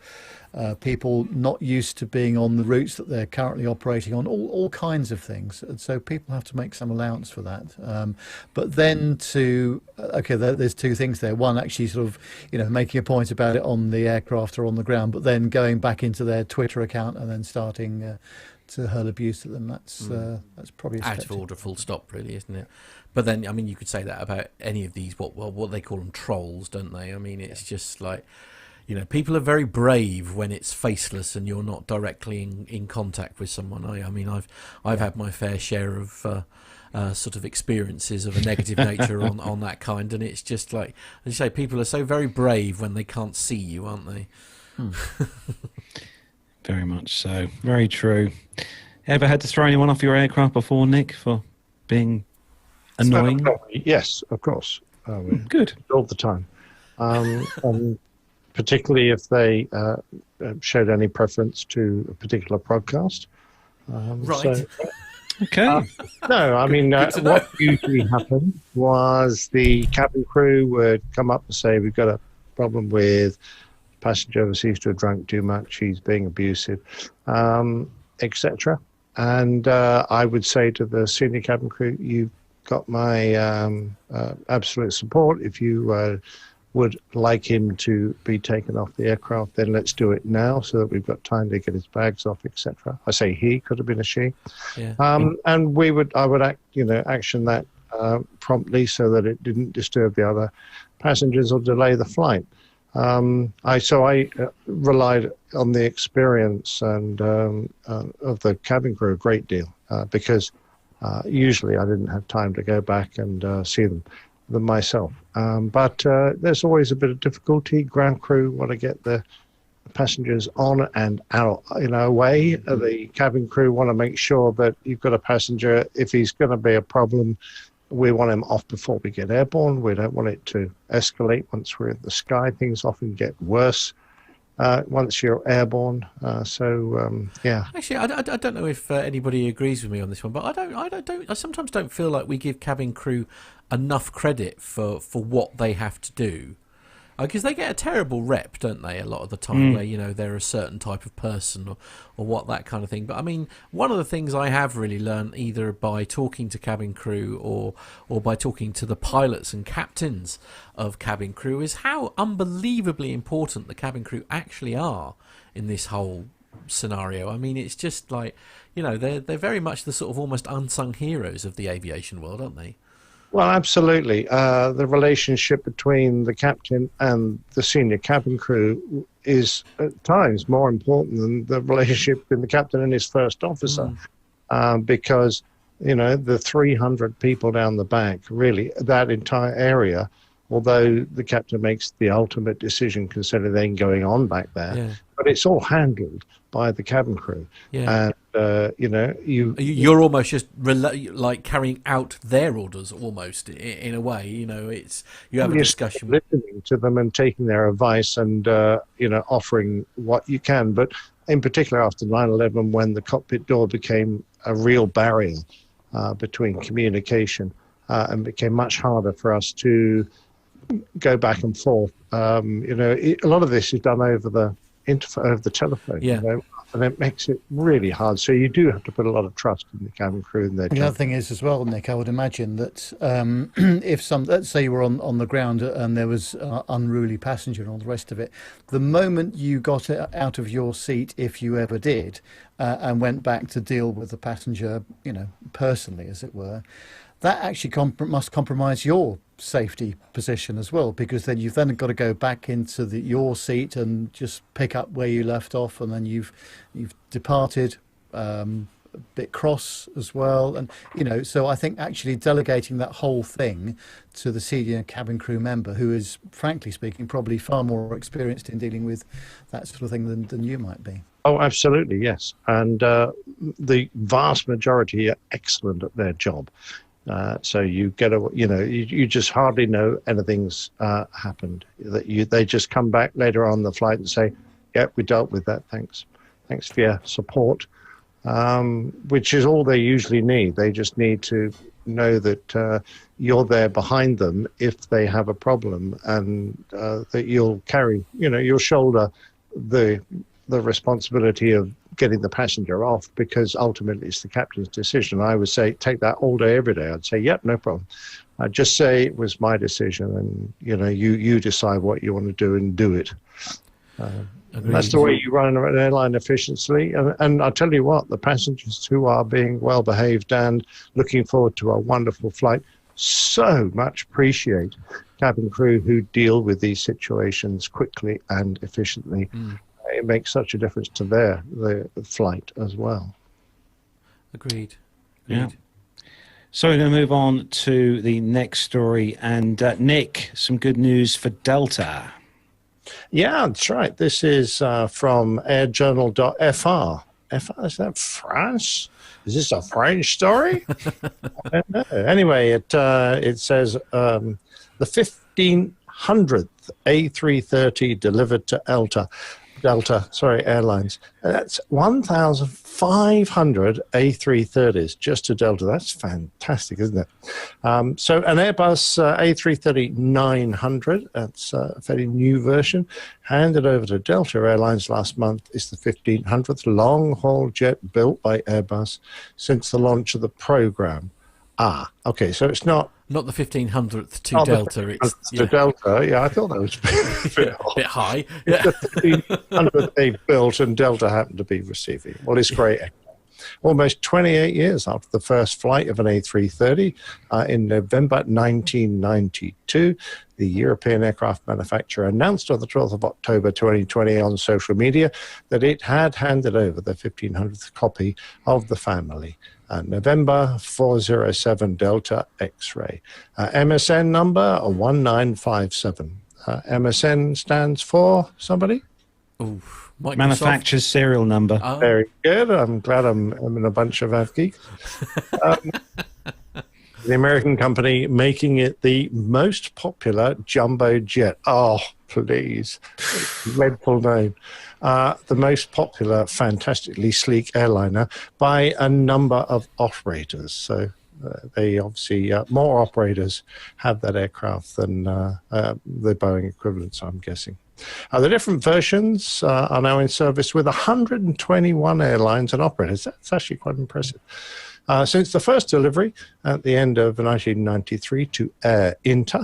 people not used to being on the routes that they're currently operating on, all kinds of things. And so people have to make some allowance for that. But then there's two things there. One, actually sort of, making a point about it on the aircraft or on the ground, but then going back into their Twitter account and then starting to hurl abuse at them. That's probably out of order, full stop, really, isn't it? But then, I mean, you could say that about any of these, what they call them, trolls, don't they? I mean, it's just like, people are very brave when it's faceless and you're not directly in contact with someone. I mean, I've had my fair share of sort of experiences of a negative nature on that kind, and it's just like, as you say, people are so very brave when they can't see you, aren't they? Very much so. Very true. Ever had to throw anyone off your aircraft before, Nick, for being annoying? Yes, of course. Good. All the time. Particularly if they showed any preference to a particular podcast. Right. So, Okay. no, I mean, what usually happened was the cabin crew would come up and say, we've got a problem with a passenger who seems to have drunk too much, he's being abusive, etc. And I would say to the senior cabin crew, you've got my absolute support. If you would like him to be taken off the aircraft, then let's do it now so that we've got time to get his bags off, etc. I say he, could have been a she. Yeah. And I would action that promptly so that it didn't disturb the other passengers or delay the flight. I relied on the experience and of the cabin crew a great deal because usually I didn't have time to go back and see them myself. But there's always a bit of difficulty. Ground crew want to get the passengers on and out, away. The cabin crew want to make sure that you've got a passenger. If he's going to be a problem, we want him off before we get airborne. We don't want it to escalate once we're in the sky. Things often get worse once you're airborne. Yeah. Actually, I don't know if anybody agrees with me on this one, but I sometimes don't feel like we give cabin crew enough credit for what they have to do. Because they get a terrible rep, don't they, a lot of the time, where, they're a certain type of person or what, that kind of thing. But, I mean, one of the things I have really learned, either by talking to cabin crew or by talking to the pilots and captains of cabin crew, is how unbelievably important the cabin crew actually are in this whole scenario. I mean, it's just like, they're very much the sort of almost unsung heroes of the aviation world, aren't they? Well, absolutely. The relationship between the captain and the senior cabin crew is at times more important than the relationship between the captain and his first officer, because, the 300 people down the back, really, that entire area, although the captain makes the ultimate decision concerning then going on back there, but it's all handled by the cabin crew. Yeah. And, you're almost just like carrying out their orders almost in a way. It's you have a discussion, listening to them and taking their advice and offering what you can. But in particular after 9/11, when the cockpit door became a real barrier between communication and became much harder for us to go back and forth. A lot of this is done over the telephone. And it makes it really hard. So you do have to put a lot of trust in the cabin crew and their job. The other thing is as well, Nick, I would imagine that if let's say you were on the ground and there was an unruly passenger and all the rest of it, the moment you got out of your seat, if you ever did, and went back to deal with the passenger, personally, as it were, that actually must compromise your safety position as well, because then you've then got to go back into your seat and just pick up where you left off, and then you've departed a bit cross as well, and so I think actually delegating that whole thing to the senior cabin crew member, who is frankly speaking probably far more experienced in dealing with that sort of thing than you might be. Oh, absolutely, yes, and the vast majority are excellent at their job. So you get you just hardly know anything's happened. They just come back later on the flight and say, "Yeah, we dealt with that. Thanks for your support," which is all they usually need. They just need to know that you're there behind them if they have a problem, and that you'll carry, you'll shoulder the the responsibility of getting the passenger off, because ultimately it's the captain's decision. I would say take that all day, every day. I'd say, yep, no problem. I'd just say it was my decision, and you decide what you want to do and do it. That's the way you run an airline efficiently. And I'll tell you what, the passengers who are being well behaved and looking forward to a wonderful flight so much appreciate cabin crew who deal with these situations quickly and efficiently. It makes such a difference to their flight as well. Agreed. Yeah. So we're going to move on to the next story. And Nick, some good news for Delta. Yeah, that's right. This is from airjournal.fr. FR, is that France? Is this a French story? I don't know. Anyway, it says the 1,500th A330 delivered to Delta Airlines. That's 1,500 A330s just to Delta. That's fantastic, isn't it? So an Airbus A330-900, that's a fairly new version, handed over to Delta Airlines last month. It's the 1,500th long-haul jet built by Airbus since the launch of the program. Okay, so it's not the 1,500th to Delta. It's to Delta. Yeah, I thought that was a bit high. Yeah. The 1,500th they built, and Delta happened to be receiving. Well, it's great. Almost 28 years after the first flight of an A330 in November 1992, the European aircraft manufacturer announced on the 12th of October 2020 on social media that it had handed over the 1,500th copy of the family. November 407 Delta X-ray. MSN number 1957. MSN stands for somebody? Ooh, Manufacturer's serial number. Oh. Very good. I'm glad I'm in a bunch of avgeeks. The American company making it the most popular jumbo jet. Oh, please. Dreadful name. The most popular, fantastically sleek airliner by a number of operators. So they obviously, more operators have that aircraft than the Boeing equivalents, I'm guessing. The different versions are now in service with 121 airlines and operators. That's actually quite impressive. Since the first delivery at the end of 1993 to Air Inter,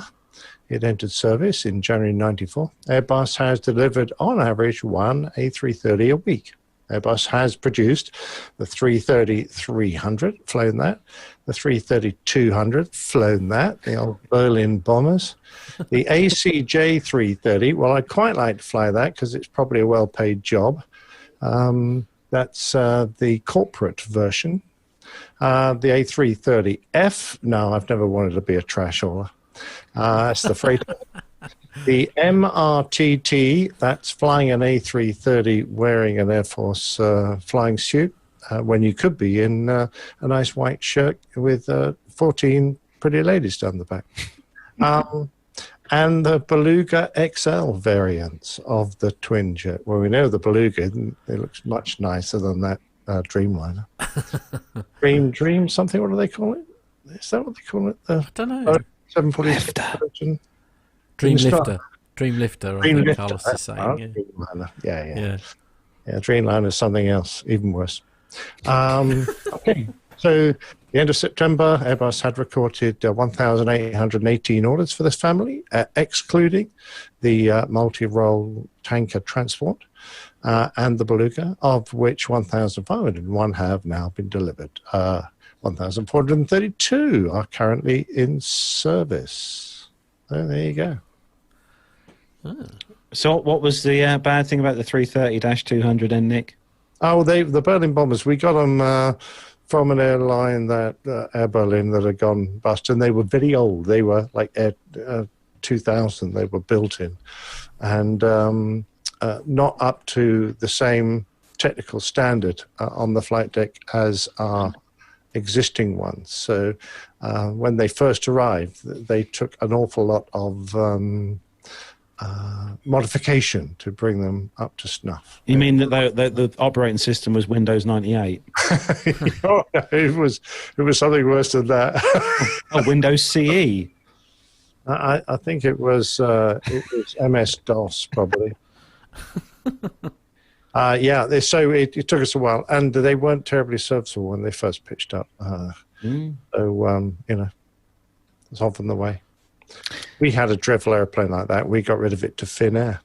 it entered service in January 94. Airbus has delivered, on average, one A330 a week. Airbus has produced the 330-300, flown that, the 330-200, flown that, the old Berlin bombers, the ACJ-330, well, I'd quite like to fly that because it's probably a well-paid job. That's the corporate version. The A330F, no, I've never wanted to be a trash hauler. That's the freighter. The MRTT, that's flying an A330 wearing an Air Force flying suit when you could be in a nice white shirt with 14 pretty ladies down the back. And the Beluga XL variants of the twin jet. Well, we know the Beluga, it looks much nicer than that Dreamliner. Dream something, what do they call it? Is that what they call it? I don't know. 747 Dreamlifter, I think Carlos is saying. Dreamliner. Yeah. Dreamliner is something else, even worse. Okay, so the end of September, Airbus had recorded 1,818 orders for this family, excluding the multi-role tanker transport and the Beluga, of which 1,501 have now been delivered. 1,432 are currently in service. So there you go. So what was the bad thing about the 330-200 then, Nick? Oh, the Berlin bombers, we got them from an airline, that Air Berlin, that had gone bust, and they were very old. They were like Air 2000, they were built in, and not up to the same technical standard on the flight deck as our existing ones. So when they first arrived, they took an awful lot of modification to bring them up to snuff. You mean that the operating system was Windows 98? Oh, no, it was something worse than that. Oh, Windows CE. I think it was MS-DOS probably. So it took us a while, and they weren't terribly serviceable when they first pitched up. So, it's often the way. We had a dreadful airplane like that. We got rid of it to Finnair.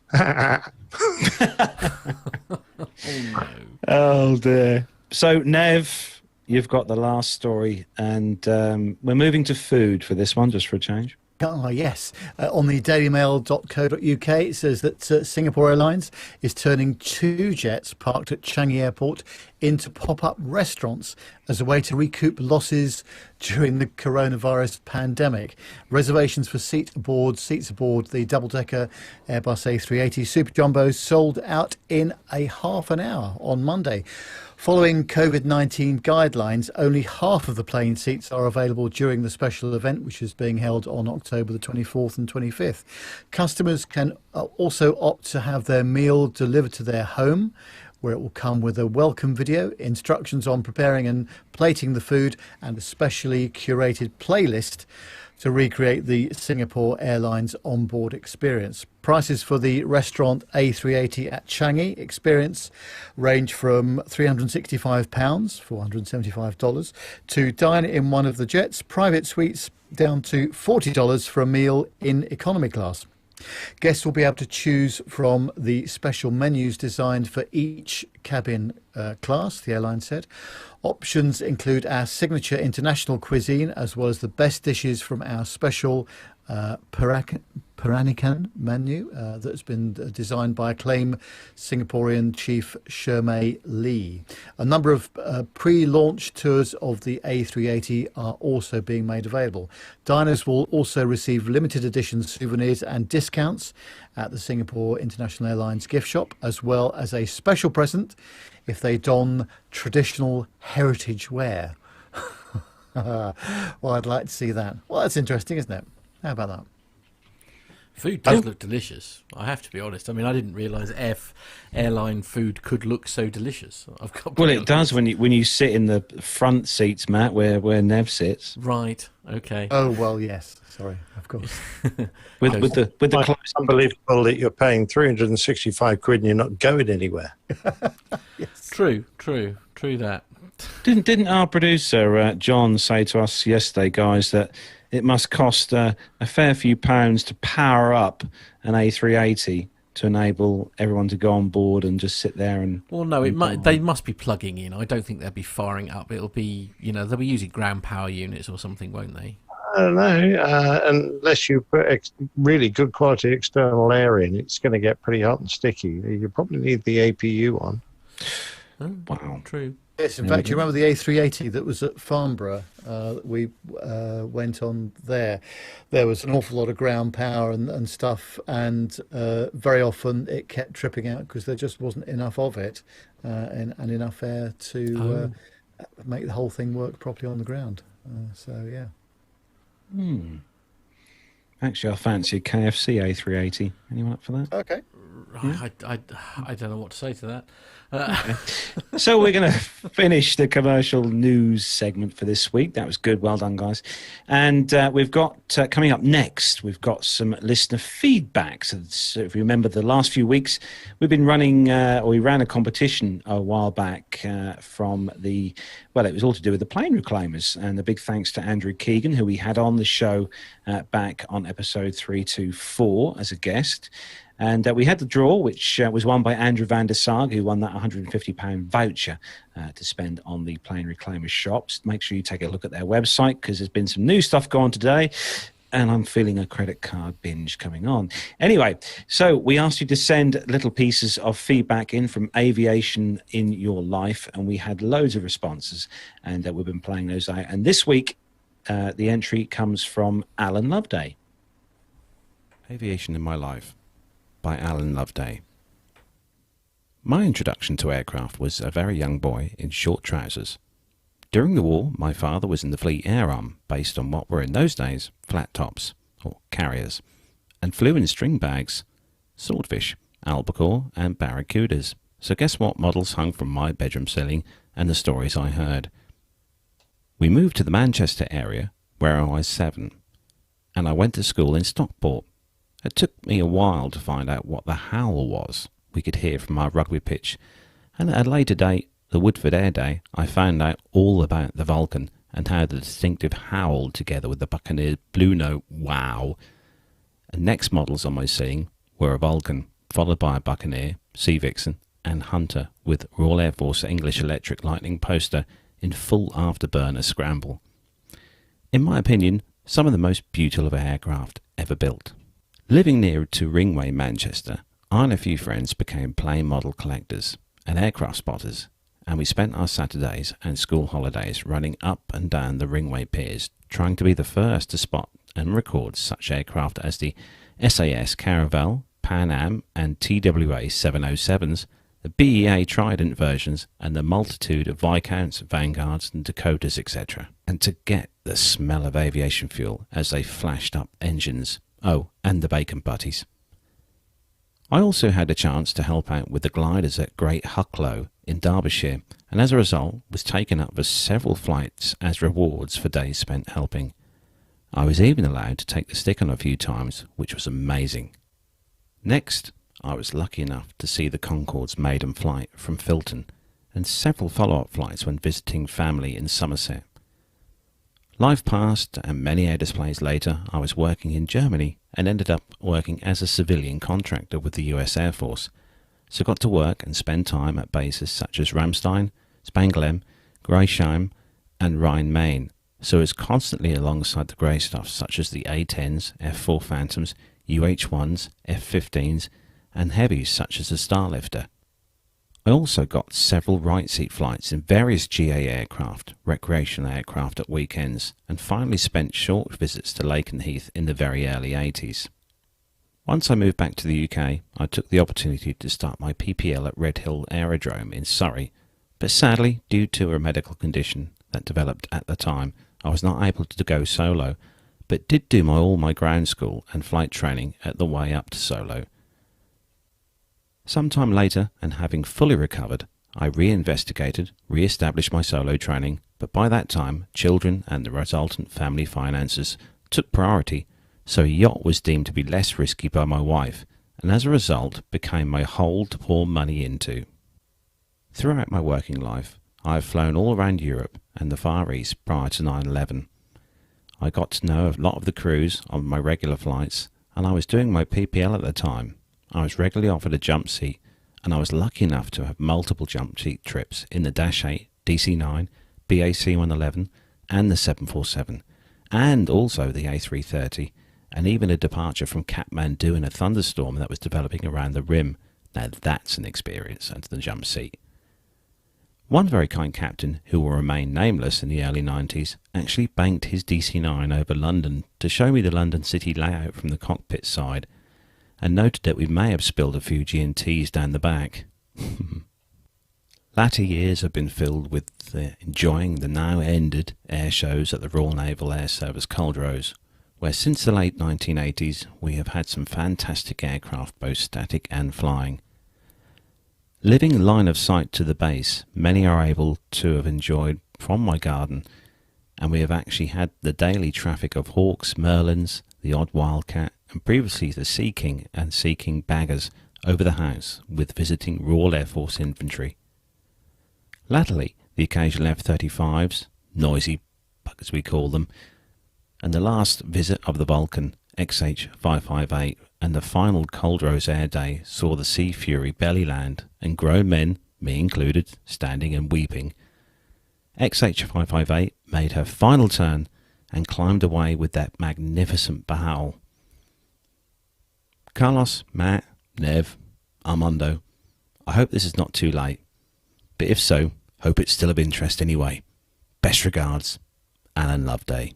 Oh, dear. So, Nev, you've got the last story, and we're moving to food for this one, just for a change. Ah, yes. On the dailymail.co.uk, it says that Singapore Airlines is turning 2 jets parked at Changi Airport into pop-up restaurants as a way to recoup losses during the coronavirus pandemic. Reservations for seats aboard the double-decker Airbus A380 Super Jumbos sold out in a half an hour on Monday. Following COVID-19 guidelines, only half of the plane seats are available during the special event, which is being held on October the 24th and 25th. Customers can also opt to have their meal delivered to their home, where it will come with a welcome video, instructions on preparing and plating the food, and a specially curated playlist to recreate the Singapore Airlines onboard experience. Prices for the restaurant A380 at Changi experience range from £365, $475, to dine in one of the jet's private suites down to $40 for a meal in economy class. Guests will be able to choose from the special menus designed for each cabin class, the airline said. Options include our signature international cuisine, as well as the best dishes from our special Peranakan menu that's been designed by acclaimed Singaporean Chief Shermay Lee. A number of pre-launch tours of the A380 are also being made available. Diners will also receive limited edition souvenirs and discounts at the Singapore International Airlines gift shop, as well as a special present if they don traditional heritage wear. Well, I'd like to see that. Well, that's interesting, isn't it? How about that? Food does look delicious. I have to be honest. I mean, I didn't realise airline food could look so delicious. Well, it does when you sit in the front seats, Matt, where Nev sits. Right. Okay. Oh well, yes. Sorry, of course. with the close. Unbelievable that you're paying 365 quid and you're not going anywhere. Yes. True that. Didn't our producer John say to us yesterday, guys, that it must cost a fair few pounds to power up an A380 to enable everyone to go on board and just sit there and... Well, no, they must be plugging in. I don't think they'll be firing up. It'll be, they'll be using ground power units or something, won't they? I don't know. Unless you put really good quality external air in, it's going to get pretty hot and sticky. You probably need the APU on. Oh, wow. True. Yes, in fact, you remember the A380 that was at Farnborough? We went on there. There was an awful lot of ground power and stuff, and very often it kept tripping out because there just wasn't enough of it and enough air to make the whole thing work properly on the ground. So, yeah. Actually, I fancy a KFC A380. Anyone up for that? Okay. I don't know what to say to that. So we're going to finish the commercial news segment for this week. That was good. Well done, guys. And we've got, coming up next, we've got some listener feedback. So if you remember the last few weeks, we've been running, we ran a competition a while back from it was all to do with the plane reclaimers. And a big thanks to Andrew Keegan, who we had on the show back on episode 324 as a guest. And we had the draw, which was won by Andrew van der Sarg, who won that £150 voucher to spend on the plane reclaimer shops. Make sure you take a look at their website, because there's been some new stuff going on today, and I'm feeling a credit card binge coming on. Anyway, so we asked you to send little pieces of feedback in from aviation in your life, and we had loads of responses, and we've been playing those out. And this week, the entry comes from Alan Loveday. Aviation in my life, by Alan Loveday. My introduction to aircraft was a very young boy in short trousers. During the war, my father was in the Fleet Air Arm, based on what were in those days flat tops, or carriers, and flew in string bags, swordfish, albacore and barracudas. So guess what models hung from my bedroom ceiling and the stories I heard. We moved to the Manchester area, where I was 7, and I went to school in Stockport. It took me a while to find out what the howl was, we could hear from our rugby pitch. And at a later date, the Woodford Air Day, I found out all about the Vulcan and how the distinctive howl together with the Buccaneer's Blue Note wow. And next models on my seeing were a Vulcan, followed by a Buccaneer, Sea Vixen and Hunter with Royal Air Force English Electric Lightning poster in full afterburner scramble. In my opinion, some of the most beautiful aircraft ever built. Living near to Ringway, Manchester, I and a few friends became plane model collectors and aircraft spotters, and we spent our Saturdays and school holidays running up and down the Ringway piers, trying to be the first to spot and record such aircraft as the SAS Caravel, Pan Am and TWA 707s, the BEA Trident versions, and the multitude of Viscounts, Vanguards and Dakotas, etc. And to get the smell of aviation fuel as they flashed up engines. Oh, and the bacon butties. I also had a chance to help out with the gliders at Great Hucklow in Derbyshire, and as a result was taken up for several flights as rewards for days spent helping. I was even allowed to take the stick on a few times, which was amazing. Next, I was lucky enough to see the Concorde's maiden flight from Filton, and several follow-up flights when visiting family in Somerset. Life passed, and many air displays later, I was working in Germany and ended up working as a civilian contractor with the US Air Force, so got to work and spend time at bases such as Ramstein, Spanghelm, Greisheim and Rhein-Main, so was constantly alongside the grey stuff such as the A-10s, F-4 Phantoms, UH-1s, F-15s and heavies such as the Starlifter. I also got several right-seat flights in various GA aircraft, recreational aircraft at weekends, and finally spent short visits to Lakenheath in the very early 80s. Once I moved back to the UK, I took the opportunity to start my PPL at Redhill Aerodrome in Surrey, but sadly, due to a medical condition that developed at the time, I was not able to go solo, but did do all my ground school and flight training at the way up to solo. Sometime later, and having fully recovered, I re-established my solo training, but by that time, children and the resultant family finances took priority, so a yacht was deemed to be less risky by my wife, and as a result became my hole to pour money into. Throughout my working life, I have flown all around Europe and the Far East prior to 9/11. I got to know a lot of the crews on my regular flights, and I was doing my PPL at the time. I was regularly offered a jump seat, and I was lucky enough to have multiple jump seat trips in the Dash 8, DC-9, BAC 111 and the 747, and also the A330, and even a departure from Kathmandu in a thunderstorm that was developing around the rim. Now that's an experience under the jump seat. One very kind captain, who will remain nameless in the early 90s, actually banked his DC-9 over London to show me the London City layout from the cockpit side, and noted that we may have spilled a few G&Ts down the back. Latter years have been filled with enjoying the now-ended air shows at the Royal Naval Air Service Culdrose, where since the late 1980s we have had some fantastic aircraft, both static and flying. Living line of sight to the base, many are able to have enjoyed from my garden, and we have actually had the daily traffic of Hawks, Merlins, the odd Wildcat, and previously the Sea King and Sea King baggers over the house with visiting Royal Air Force infantry. Latterly, the occasional F-35s, noisy buggers we call them, and the last visit of the Vulcan XH-558 and the final Culdrose Air Day saw the Sea Fury belly land and grown men, me included, standing and weeping. XH-558 made her final turn and climbed away with that magnificent bow. Carlos, Matt, Nev, Armando, I hope this is not too late, but if so, hope it's still of interest anyway. Best regards, Alan Loveday.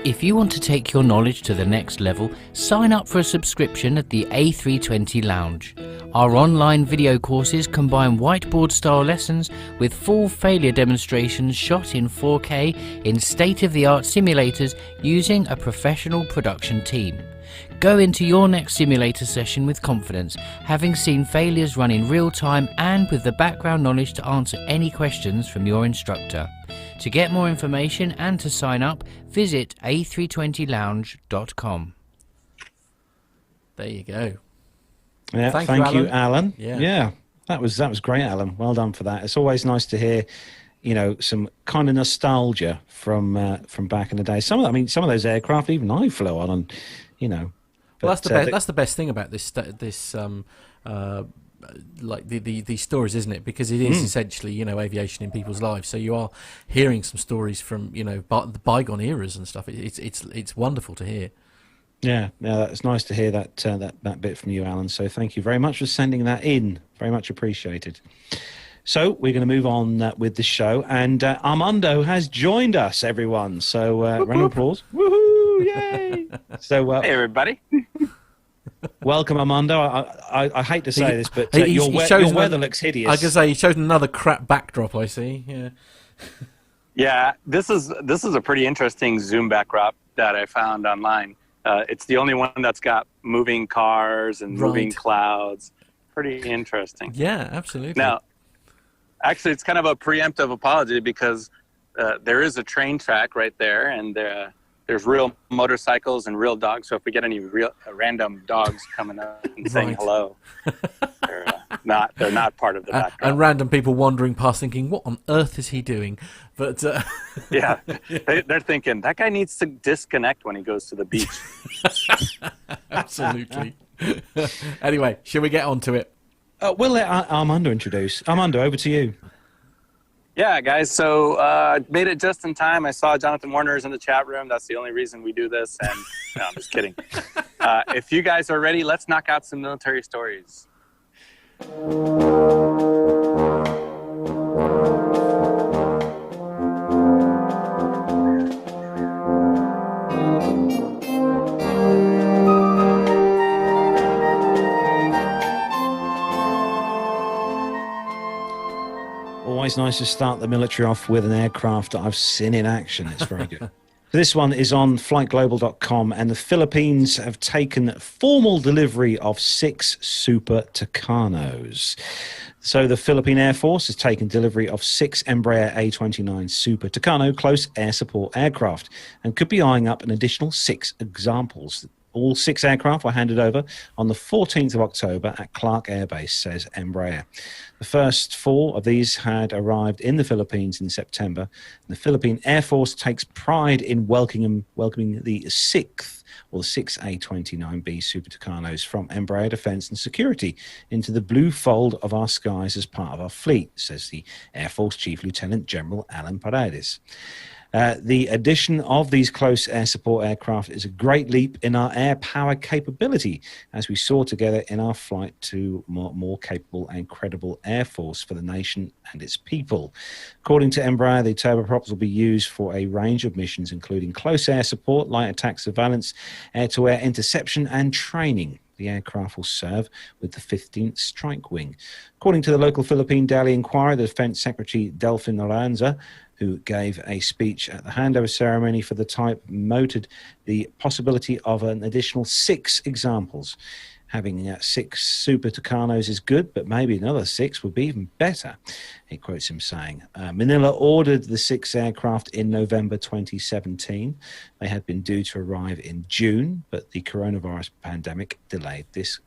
If you want to take your knowledge to the next level, sign up for a subscription at the A320 Lounge. Our online video courses combine whiteboard-style lessons with full failure demonstrations shot in 4K in state-of-the-art simulators using a professional production team. Go into your next simulator session with confidence, having seen failures run in real time and with the background knowledge to answer any questions from your instructor. To get more information and to sign up, visit a320lounge.com. There you go. Yeah, Thank you, you, Alan. Yeah. That was great, Alan. Well done for that. It's always nice to hear, some kind of nostalgia from back in the day. Some of those aircraft even I flew on, and Well, that's the best thing about this like these stories, isn't it? Because it is essentially aviation in people's lives. So you are hearing some stories from the bygone eras and stuff. It's wonderful to hear. Yeah, it's nice to hear that bit from you, Alan. So thank you very much for sending that in. Very much appreciated. So we're going to move on with the show, and Armando has joined us, everyone. So round of applause. Woohoo! Yay! So hey, everybody. Welcome, Armando. I hate to say this, but your weather looks hideous. I can say he showed another crap backdrop. I see. Yeah. Yeah, this is a pretty interesting Zoom backdrop that I found online. It's the only one that's got moving cars and moving clouds. Pretty interesting. Yeah, absolutely. Now, actually, it's kind of a preemptive apology because there is a train track right there, and there's real motorcycles and real dogs. So if we get any random dogs coming up and saying hello, they're not part of the backdrop. And random people wandering past thinking, what on earth is he doing? But yeah, they're thinking, that guy needs to disconnect when he goes to the beach. Absolutely. Anyway, shall we get on to it? We'll let Armando introduce. Armando, over to you. Yeah, guys. So made it just in time. I saw Jonathan Warner's in the chat room. That's the only reason we do this. And no, I'm just kidding. If you guys are ready, let's knock out some military stories. Always nice to start the military off with an aircraft that I've seen in action. It's very good. This one is on flightglobal.com, and the Philippines have taken formal delivery of 6 Super Tucanos. So the Philippine Air Force has taken delivery of 6 Embraer A321 Super Tucano close air support aircraft and could be eyeing up an additional 6 examples. All 6 aircraft were handed over on the 14th of October at Clark Air Base, says Embraer. The first 4 of these had arrived in the Philippines in September. The Philippine Air Force takes pride in welcoming the 6th or the 6 A321B Super Tucanos from Embraer Defence and Security into the blue fold of our skies as part of our fleet, says the Air Force Chief Lieutenant General Alan Paredes. The addition of these close air support aircraft is a great leap in our air power capability as we soar together in our flight to more capable and credible air force for the nation and its people. According to Embraer, the turboprops will be used for a range of missions, including close air support, light attack surveillance, air-to-air interception, and training. The aircraft will serve with the 15th Strike Wing. According to the local Philippine Daily Inquirer, the Defense Secretary Delfin Oranza, who gave a speech at the handover ceremony for the type, noted the possibility of an additional 6 examples. Having 6 Super Tucanos is good, but maybe another 6 would be even better. He quotes him saying, Manila ordered the 6 aircraft in November 2017. They had been due to arrive in June, but the coronavirus pandemic delayed this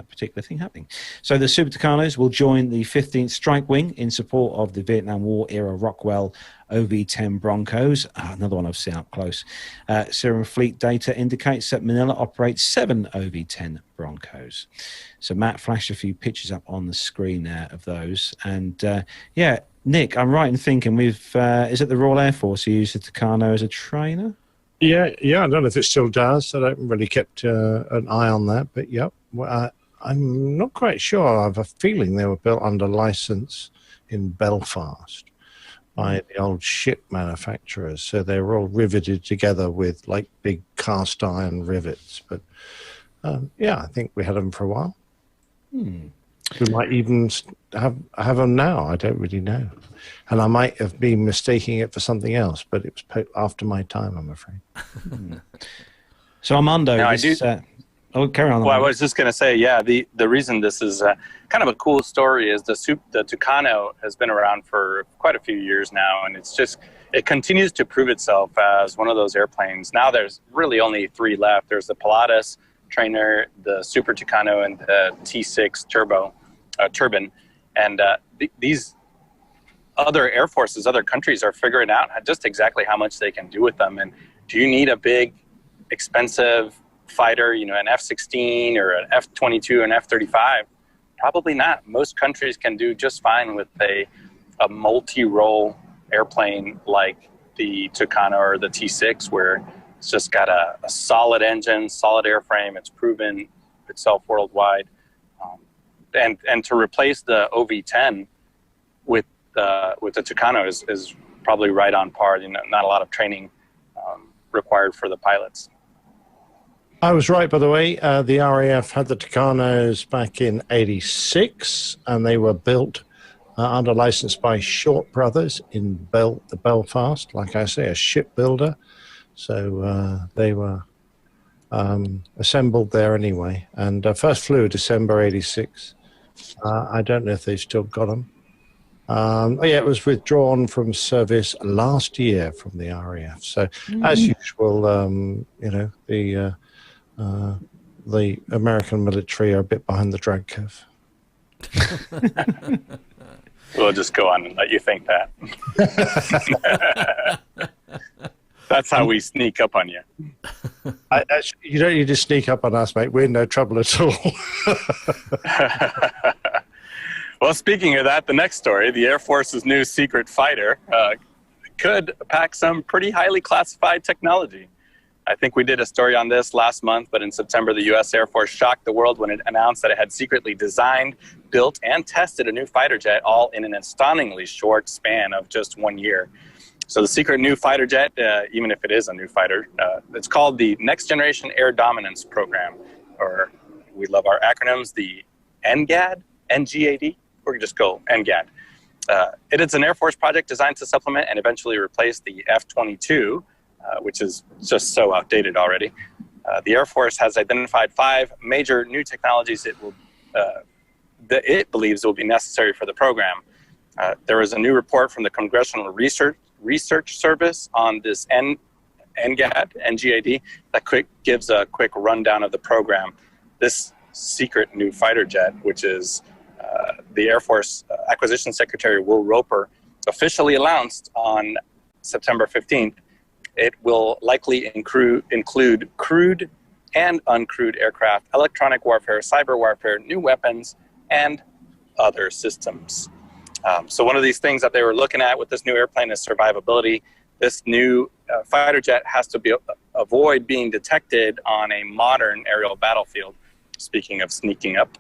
particular thing happening. So the Super Tucanos will join the 15th Strike Wing in support of the Vietnam War era Rockwell OV-10 Broncos. Another one I've seen up close. Serum Fleet data indicates that Manila operates 7 OV-10 Broncos. So Matt flashed a few pictures up on the screen there of those. And yeah, Nick, I'm right in thinking is it the Royal Air Force who used the Tucano as a trainer? Yeah. I don't know if it still does. I don't really kept an eye on that, but yeah. Well, I'm not quite sure. I have a feeling they were built under license in Belfast by the old ship manufacturers. So they were all riveted together with like big cast iron rivets. But yeah, I think we had them for a while. We might even have them now. I don't really know. And I might have been mistaking it for something else, but it was after my time, I'm afraid. So Armando, now, carry on. Well, I was just going to say, yeah, the reason this is kind of a cool story is the Tucano has been around for quite a few years now, and it continues to prove itself as one of those airplanes. Now there's really only 3 left. There's the Pilatus trainer, the Super Tucano, and the T6 turbine. And these other air forces, other countries are figuring out just exactly how much they can do with them. And do you need a big, expensive fighter, an F-16 or an F-22 or an F-35? Probably not. Most countries can do just fine with a multi-role airplane like the Tucano or the T6, where it's just got a solid engine, solid airframe. It's proven itself worldwide. And to replace the OV-10 with the Tucano is probably right on par. Not a lot of training required for the pilots. I was right, by the way. The RAF had the Tucanos back in '86, and they were built under license by Short Brothers in Belfast. Like I say, a shipbuilder. So they were assembled there anyway. And first flew December '86. I don't know if they've still got them. It was withdrawn from service last year from the RAF. So, as usual, the American military are a bit behind the drag curve. We'll just go on and let you think that. That's how we sneak up on you. You don't need to sneak up on us, mate. We're in no trouble at all. Well, speaking of that, the next story, the Air Force's new secret fighter could pack some pretty highly classified technology. I think we did a story on this last month, but in September, the U.S. Air Force shocked the world when it announced that it had secretly designed, built, and tested a new fighter jet, all in an astonishingly short span of just 1 year. So the secret new fighter jet, even if it is a new fighter, it's called the Next Generation Air Dominance Program, or we love our acronyms, the NGAD, N-G-A-D. We're going to just go NGAD. It is an Air Force project designed to supplement and eventually replace the F-22, which is just so outdated already. The Air Force has identified 5 major new technologies that it believes will be necessary for the program. There was a new report from the Congressional Research Service on this NGAD, N-G-A-D, that gives a quick rundown of the program. This secret new fighter jet, which is the Air Force Acquisition Secretary Will Roper officially announced on September 15th, it will likely include crewed and uncrewed aircraft, electronic warfare, cyber warfare, new weapons, and other systems. So one of these things that they were looking at with this new airplane is survivability. This new fighter jet has to avoid being detected on a modern aerial battlefield, speaking of sneaking up.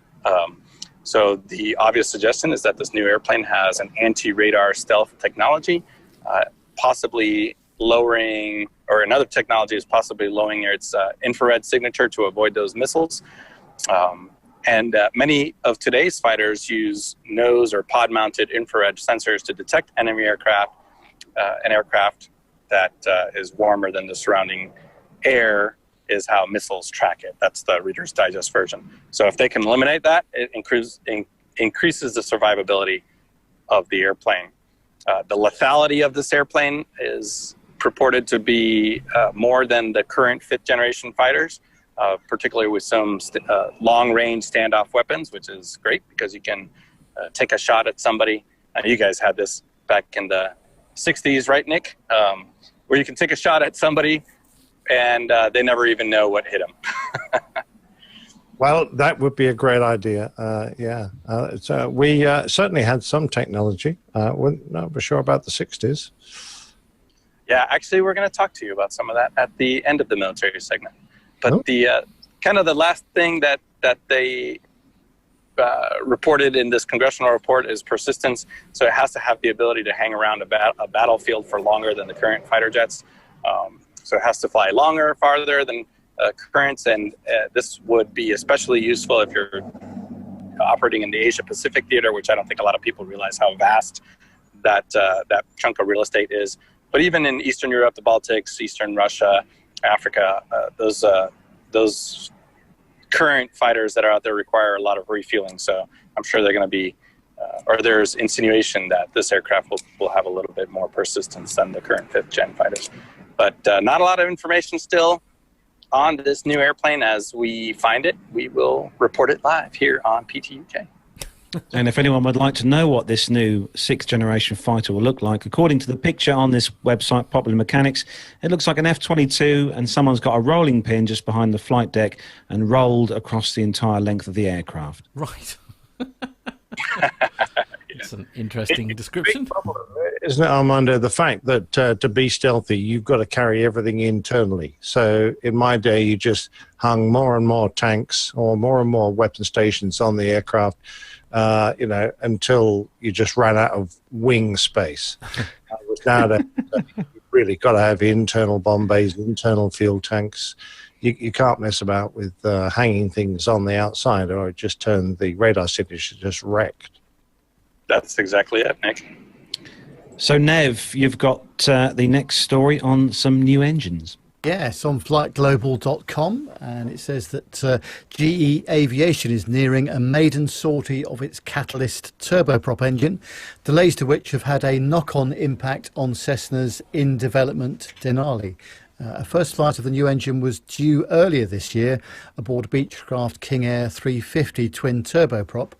So the obvious suggestion is that this new airplane has an anti-radar stealth technology, possibly lowering, or another technology is possibly lowering its infrared signature to avoid those missiles. And many of today's fighters use nose or pod-mounted infrared sensors to detect enemy aircraft, an aircraft that is warmer than the surrounding air is how missiles track it. That's the Reader's Digest version. So if they can eliminate that, it increases the survivability of the airplane. The lethality of this airplane is purported to be more than the current 5th generation fighters, particularly with some long-range standoff weapons, which is great because you can take a shot at somebody. You guys had this back in the 60s, right, Nick? Where you can take a shot at somebody and they never even know what hit them. Well, that would be a great idea. We certainly had some technology. We're not sure about the 60s. Yeah, actually, we're going to talk to you about some of that at the end of the military segment. But the kind of the last thing that they reported in this congressional report is persistence. So it has to have the ability to hang around a battlefield for longer than the current fighter jets. So it has to fly longer, farther than currents, and this would be especially useful if you're operating in the Asia-Pacific theater, which I don't think a lot of people realize how vast that chunk of real estate is. But even in Eastern Europe, the Baltics, Eastern Russia, Africa, those current fighters that are out there require a lot of refueling. So I'm sure they're going to be, or there's insinuation that this aircraft will have a little bit more persistence than the current 5th gen fighters. But not a lot of information still on this new airplane as we find it. We will report it live here on PTUK. And if anyone would like to know what this new 6th generation fighter will look like, according to the picture on this website, Popular Mechanics, it looks like an F-22, and someone's got a rolling pin just behind the flight deck and rolled across the entire length of the aircraft. Right. It's an interesting description. Isn't it, Armando, the fact that to be stealthy, you've got to carry everything internally. So in my day, you just hung more and more tanks or more and more weapon stations on the aircraft, until you just ran out of wing space. Nowadays, you've really got to have internal bomb bays, internal fuel tanks. You can't mess about with hanging things on the outside, or it just turned the radar signature just wrecked. That's exactly it, Nick. So, Nev, you've got the next story on some new engines. Yes, on flightglobal.com, and it says that GE Aviation is nearing a maiden sortie of its Catalyst turboprop engine, delays to which have had a knock-on impact on Cessna's in-development Denali. A first flight of the new engine was due earlier this year aboard Beechcraft King Air 350 twin turboprop,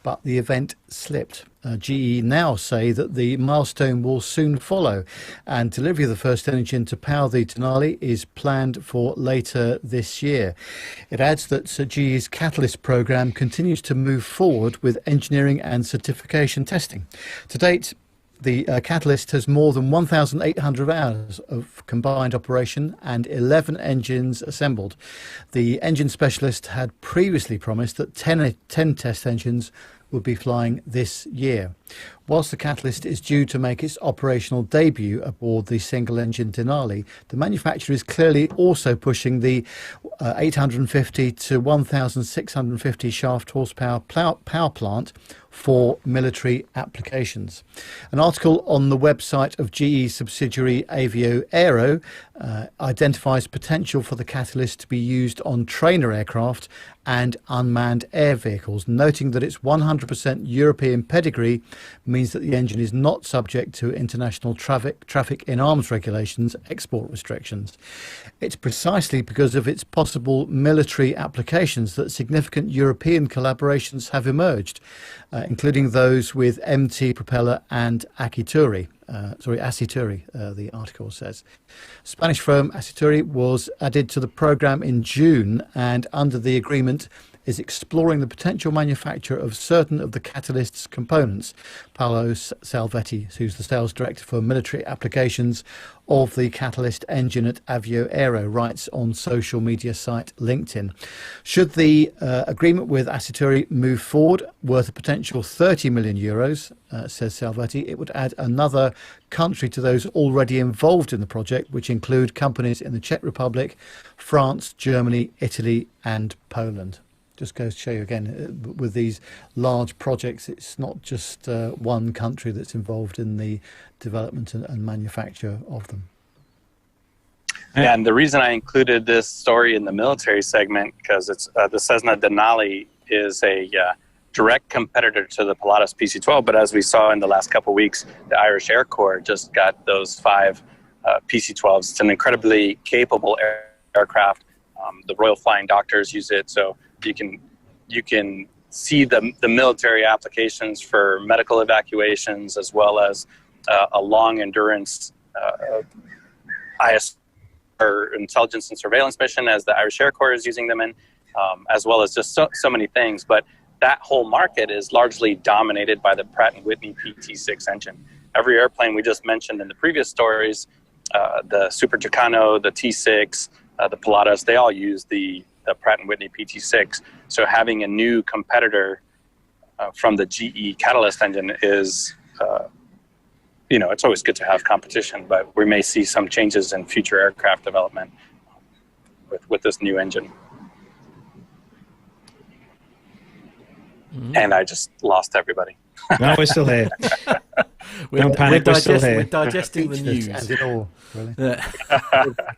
but the event slipped. GE now say that the milestone will soon follow, and delivery of the first engine to power the Denali is planned for later this year. It adds that GE's Catalyst program continues to move forward with engineering and certification testing. To date, the Catalyst has more than 1,800 hours of combined operation and 11 engines assembled. The engine specialist had previously promised that 10 test engines would be flying this year. Whilst the Catalyst is due to make its operational debut aboard the single-engine Denali, the manufacturer is clearly also pushing the 850 to 1,650 shaft horsepower power plant for military applications. An article on the website of GE subsidiary Avio Aero identifies potential for the Catalyst to be used on trainer aircraft and unmanned air vehicles, noting that its 100% European pedigree means that the engine is not subject to international traffic in arms regulations, export restrictions. It's precisely because of its possible military applications that significant European collaborations have emerged, including those with MT Propeller and Aciturri, the article says. Spanish firm Aciturri was added to the program in June, and under the agreement is exploring the potential manufacture of certain of the Catalyst's components. Paolo Salvetti, who's the sales director for military applications of the Catalyst engine at Avio Aero, writes on social media site LinkedIn. Should the agreement with Aciturri move forward, worth a potential 30 million euros, says Salvetti, it would add another country to those already involved in the project, which include companies in the Czech Republic, France, Germany, Italy and Poland. Just goes to show you again, with these large projects, it's not just one country that's involved in the development and manufacture of them. Yeah, and the reason I included this story in the military segment, because it's the Cessna Denali is a direct competitor to the Pilatus PC-12, but as we saw in the last couple of weeks, the Irish Air Corps just got those 5 PC-12s. It's an incredibly capable aircraft. The Royal Flying Doctors use it, so you can see the military applications for medical evacuations, as well as a long endurance IS or intelligence and surveillance mission, as the Irish Air Corps is using them in, as well as just so many things. But that whole market is largely dominated by the Pratt & Whitney PT6 engine. Every airplane we just mentioned in the previous stories, the Super Tucano, the T6, the Pilatus, they all use the Pratt & Whitney PT6. So having a new competitor from the GE Catalyst engine is, it's always good to have competition, but we may see some changes in future aircraft development with this new engine. Mm-hmm. And I just lost everybody. No, we're still here. Don't panic, we're still here. We're digesting the news. As it all, really.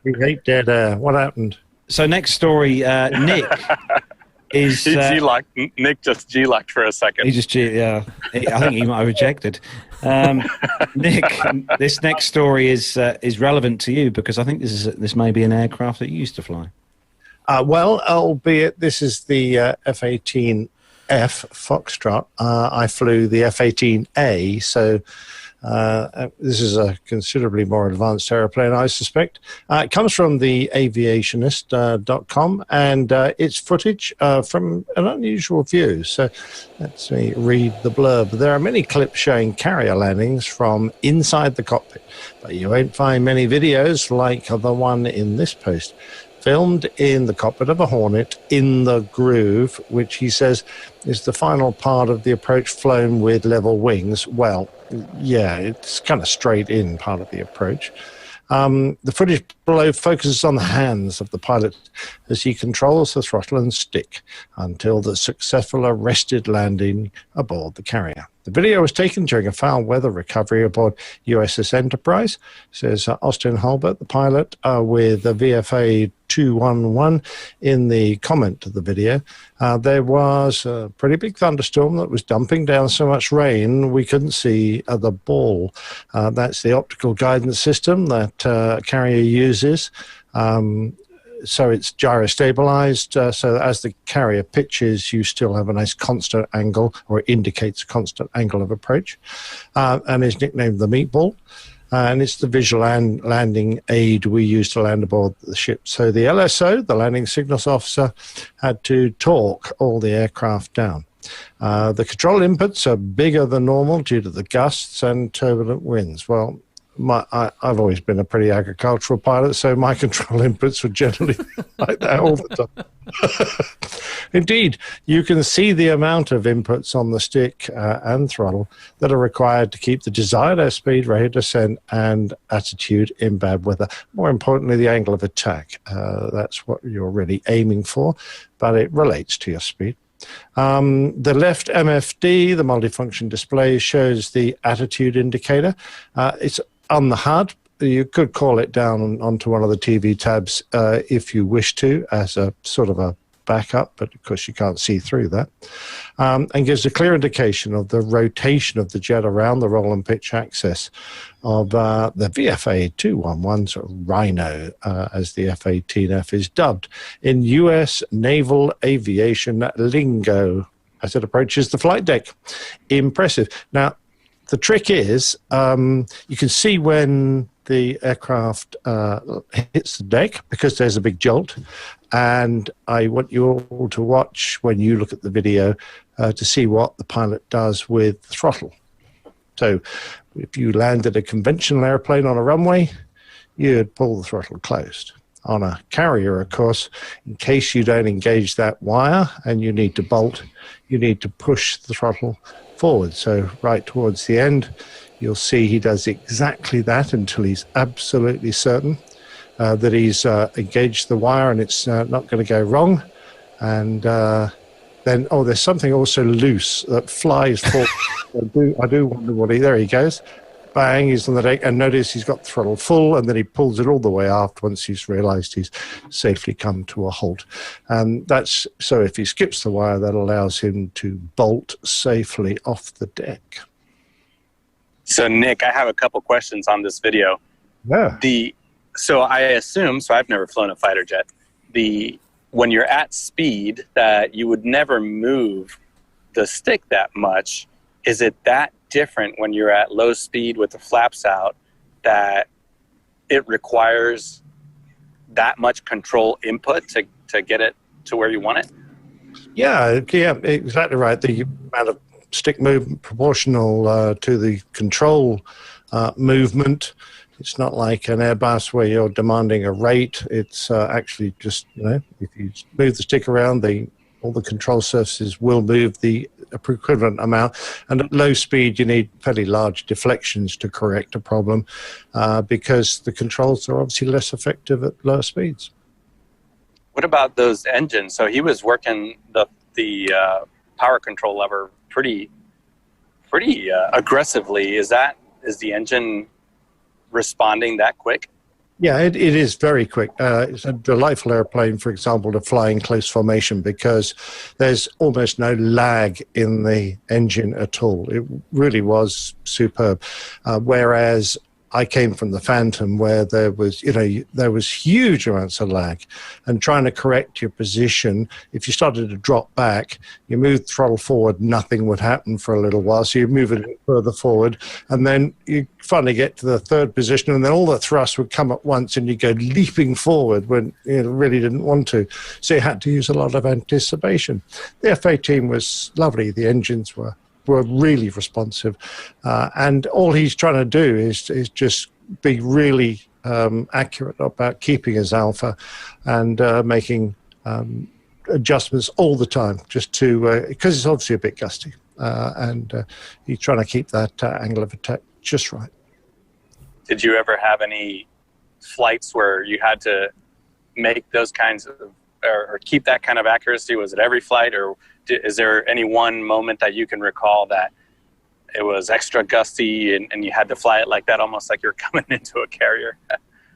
We hate that. What happened? So next story, Nick is... Nick just G-locked for a second. He just I think he might have rejected. Nick, this next story is relevant to you, because I think this may be an aircraft that you used to fly. Well, albeit this is the F-18F Foxtrot. I flew the F-18A, so this is a considerably more advanced aeroplane, I suspect. It comes from the aviationist.com, and it's footage from an unusual view. So let's me read the blurb. There are many clips showing carrier landings from inside the cockpit, but you won't find many videos like the one in this post. Filmed in the cockpit of a Hornet in the groove, which he says is the final part of the approach flown with level wings. Well, yeah, it's kind of straight in part of the approach. The footage below focuses on the hands of the pilot as he controls the throttle and stick until the successful arrested landing aboard the carrier. The video was taken during a foul weather recovery aboard USS Enterprise, says Austin Hulbert, the pilot, with the VFA 211 in the comment to the video. There was a pretty big thunderstorm that was dumping down so much rain we couldn't see the ball. That's the optical guidance system that carrier uses. So it's gyrostabilized, so as the carrier pitches, you still have a nice constant angle, or it indicates a constant angle of approach, and is nicknamed the meatball. And it's the visual landing aid we use to land aboard the ship. So the LSO, the landing signals officer, had to torque all the aircraft down. The control inputs are bigger than normal due to the gusts and turbulent winds. Well, I've always been a pretty agricultural pilot, so my control inputs were generally like that all the time. Indeed, you can see the amount of inputs on the stick and throttle that are required to keep the desired airspeed, rate of descent, and attitude in bad weather. More importantly, the angle of attack. That's what you're really aiming for, but it relates to your speed. The left MFD, the multifunction display, shows the attitude indicator. It's on the HUD. You could call it down onto one of the TV tabs if you wish to, as a sort of a backup, but of course you can't see through that, and gives a clear indication of the rotation of the jet around the roll and pitch axis of the VFA 211, sort of Rhino, as the F-18F is dubbed in US Naval Aviation lingo, as it approaches the flight deck. Impressive. Now, the trick is you can see when the aircraft hits the deck because there's a big jolt, and I want you all to watch when you look at the video to see what the pilot does with the throttle. So if you landed a conventional airplane on a runway, you'd pull the throttle closed. On a carrier, of course, in case you don't engage that wire and you need to bolt, you need to push the throttle forward. So right towards the end, you'll see he does exactly that until he's absolutely certain that he's engaged the wire and it's not going to go wrong. And then, there's something also loose that flies forward. I do wonder what there he goes. Bang, he's on the deck, and notice he's got the throttle full, and then he pulls it all the way aft once he's realized he's safely come to a halt. And that's so if he skips the wire, that allows him to bolt safely off the deck. So, Nick, I have a couple questions on this video. Yeah. So I assume, so I've never flown a fighter jet, when you're at speed that you would never move the stick that much. Is it that different when you're at low speed with the flaps out that it requires that much control input to get it to where you want it? Yeah, exactly right. The amount of stick movement proportional to the control movement. It's not like an Airbus where you're demanding a rate. It's actually just, if you move the stick around, all the control surfaces will move the equivalent amount. And at low speed, you need fairly large deflections to correct a problem because the controls are obviously less effective at lower speeds. What about those engines? So he was working the power control lever pretty aggressively. Is the engine responding that quick? Yeah, it is very quick. It's a delightful airplane, for example, to fly in close formation because there's almost no lag in the engine at all. It really was superb. Whereas I came from the Phantom, where there was huge amounts of lag, and trying to correct your position. If you started to drop back, you moved throttle forward, nothing would happen for a little while. So you move it further forward, and then you finally get to the third position, and then all the thrust would come at once, and you go leaping forward when you really didn't want to. So you had to use a lot of anticipation. The F-18 was lovely. The engines were really responsive, and all he's trying to do is just be really accurate about keeping his alpha and making adjustments all the time, just to because it's obviously a bit gusty, and he's trying to keep that angle of attack just right. Did you ever have any flights where you had to make those kinds of or keep that kind of accuracy? Was it every flight, or is there any one moment that you can recall that it was extra gusty and you had to fly it like that, almost like you're coming into a carrier?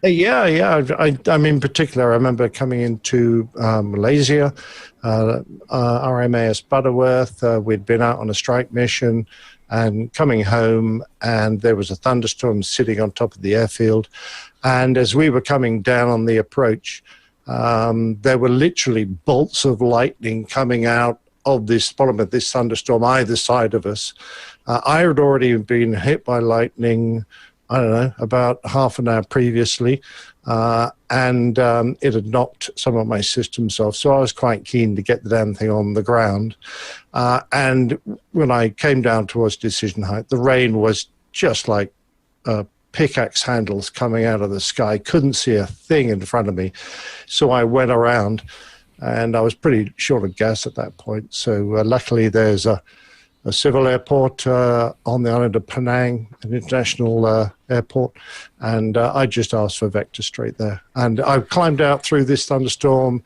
Yeah. I mean, in particular, I remember coming into Malaysia, RMAS Butterworth. We'd been out on a strike mission and coming home, and there was a thunderstorm sitting on top of the airfield. And as we were coming down on the approach, there were literally bolts of lightning coming out of this bottom of this thunderstorm either side of us. I had already been hit by lightning, I don't know, about half an hour previously, and it had knocked some of my systems off. So I was quite keen to get the damn thing on the ground. And when I came down towards decision height, the rain was just like pickaxe handles coming out of the sky. Couldn't see a thing in front of me. So I went around, and I was pretty short of gas at that point. So luckily there's a civil airport on the island of Penang, an international airport, and I just asked for vector straight there. And I climbed out through this thunderstorm,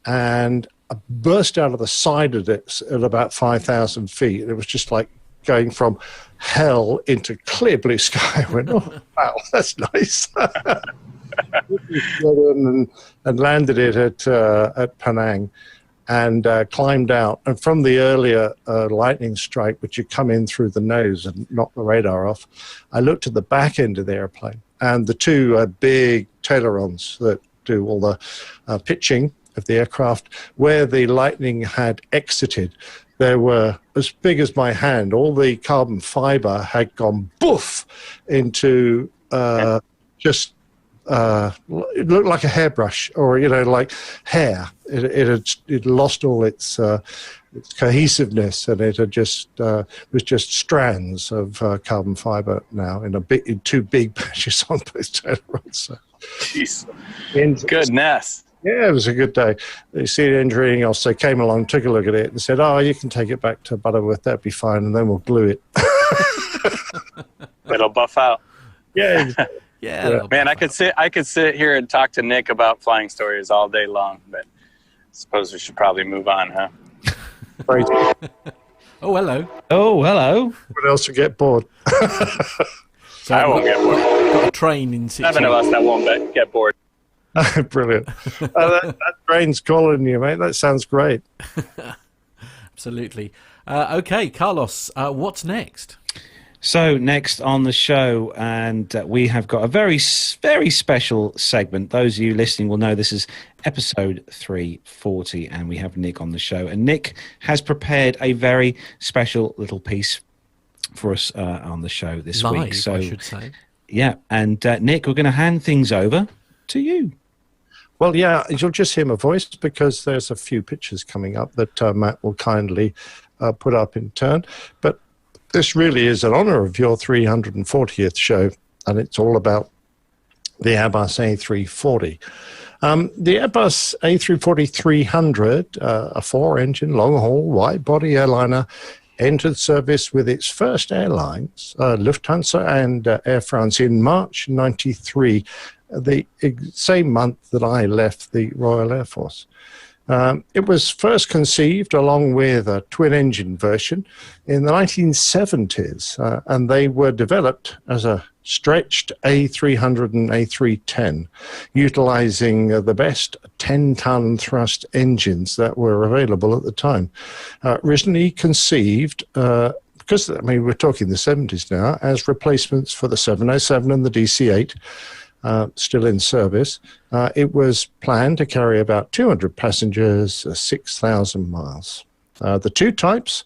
and I burst out of the side of it at about 5,000 feet. It was just like going from hell into clear blue sky. I went, oh, wow, that's nice. and landed it at Penang, and climbed out. And from the earlier lightning strike, which had come in through the nose and knocked the radar off, I looked at the back end of the airplane, and the two big ailerons that do all the pitching of the aircraft, where the lightning had exited, they were as big as my hand. All the carbon fiber had gone boof into it looked like a hairbrush, or like hair. It lost all its cohesiveness, and it had just was just strands of carbon fiber now in two big patches on both ailerons. So. Jeez, goodness. Yeah, it was a good day. The senior engineering officer came along, took a look at it, and said, "Oh, you can take it back to Butterworth. That'd be fine, and then we'll glue it." It'll buff out. Yeah. Yeah. Man, I could sit here and talk to Nick about flying stories all day long, but I suppose we should probably move on, huh? Oh, hello. Oh, hello. What else to get bored? So I won't get bored. Got a train in 6 7 of us that won't get bored. Brilliant. That train's calling you, mate. That sounds great. Absolutely. Okay, Carlos, what's next? So next on the show, and we have got a very, very special segment. Those of you listening will know this is episode 340, and we have Nick on the show. And Nick has prepared a very special little piece for us on the show this week. So, I should say. Yeah, and Nick, we're going to hand things over to you. Well, yeah, you'll just hear my voice because there's a few pictures coming up that Matt will kindly put up in turn. But this really is in honor of your 340th show, and it's all about the Airbus A340. The Airbus A340-300, a four-engine, long-haul, wide-body airliner, entered service with its first airlines, Lufthansa and Air France, in March 1993, the same month that I left the Royal Air Force. It was first conceived along with a twin-engine version in the 1970s, and they were developed as a stretched A300 and A310, utilizing the best 10-ton thrust engines that were available at the time. Originally conceived because, I mean, we're talking the 70s now, as replacements for the 707 and the DC-8, still in service. It was planned to carry about 200 passengers, 6,000 miles. The two types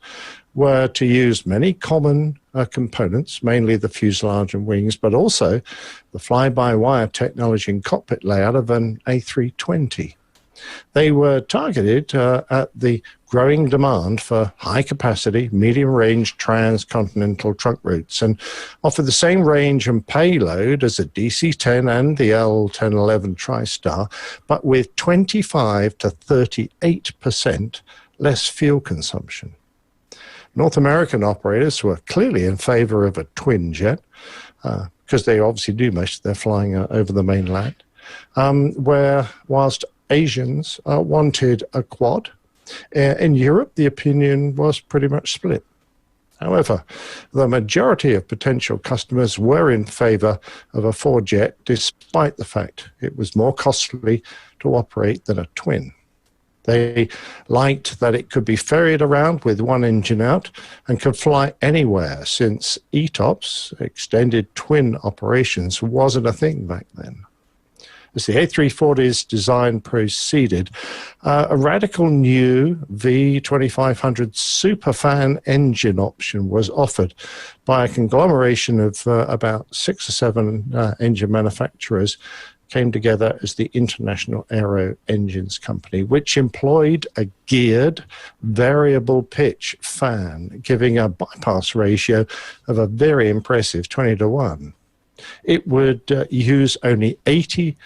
were to use many common components, mainly the fuselage and wings, but also the fly-by-wire technology and cockpit layout of an A320. They were targeted at the growing demand for high-capacity, medium-range transcontinental trunk routes and offer the same range and payload as a DC-10 and the L1011 TriStar, but with 25 to 38% less fuel consumption. North American operators were clearly in favor of a twin jet, because they obviously do most of their flying over the mainland, where whilst Asians wanted a quad, in Europe the opinion was pretty much split. However, the majority of potential customers were in favor of a four-jet, despite the fact it was more costly to operate than a twin. They liked that it could be ferried around with one engine out and could fly anywhere, since ETOPS, extended twin operations, wasn't a thing back then. As the A340's design proceeded, a radical new V2500 superfan engine option was offered by a conglomeration of about 6 or 7 engine manufacturers, came together as the International Aero Engines Company, which employed a geared variable pitch fan, giving a bypass ratio of a very impressive 20-to-1. It would use only 80%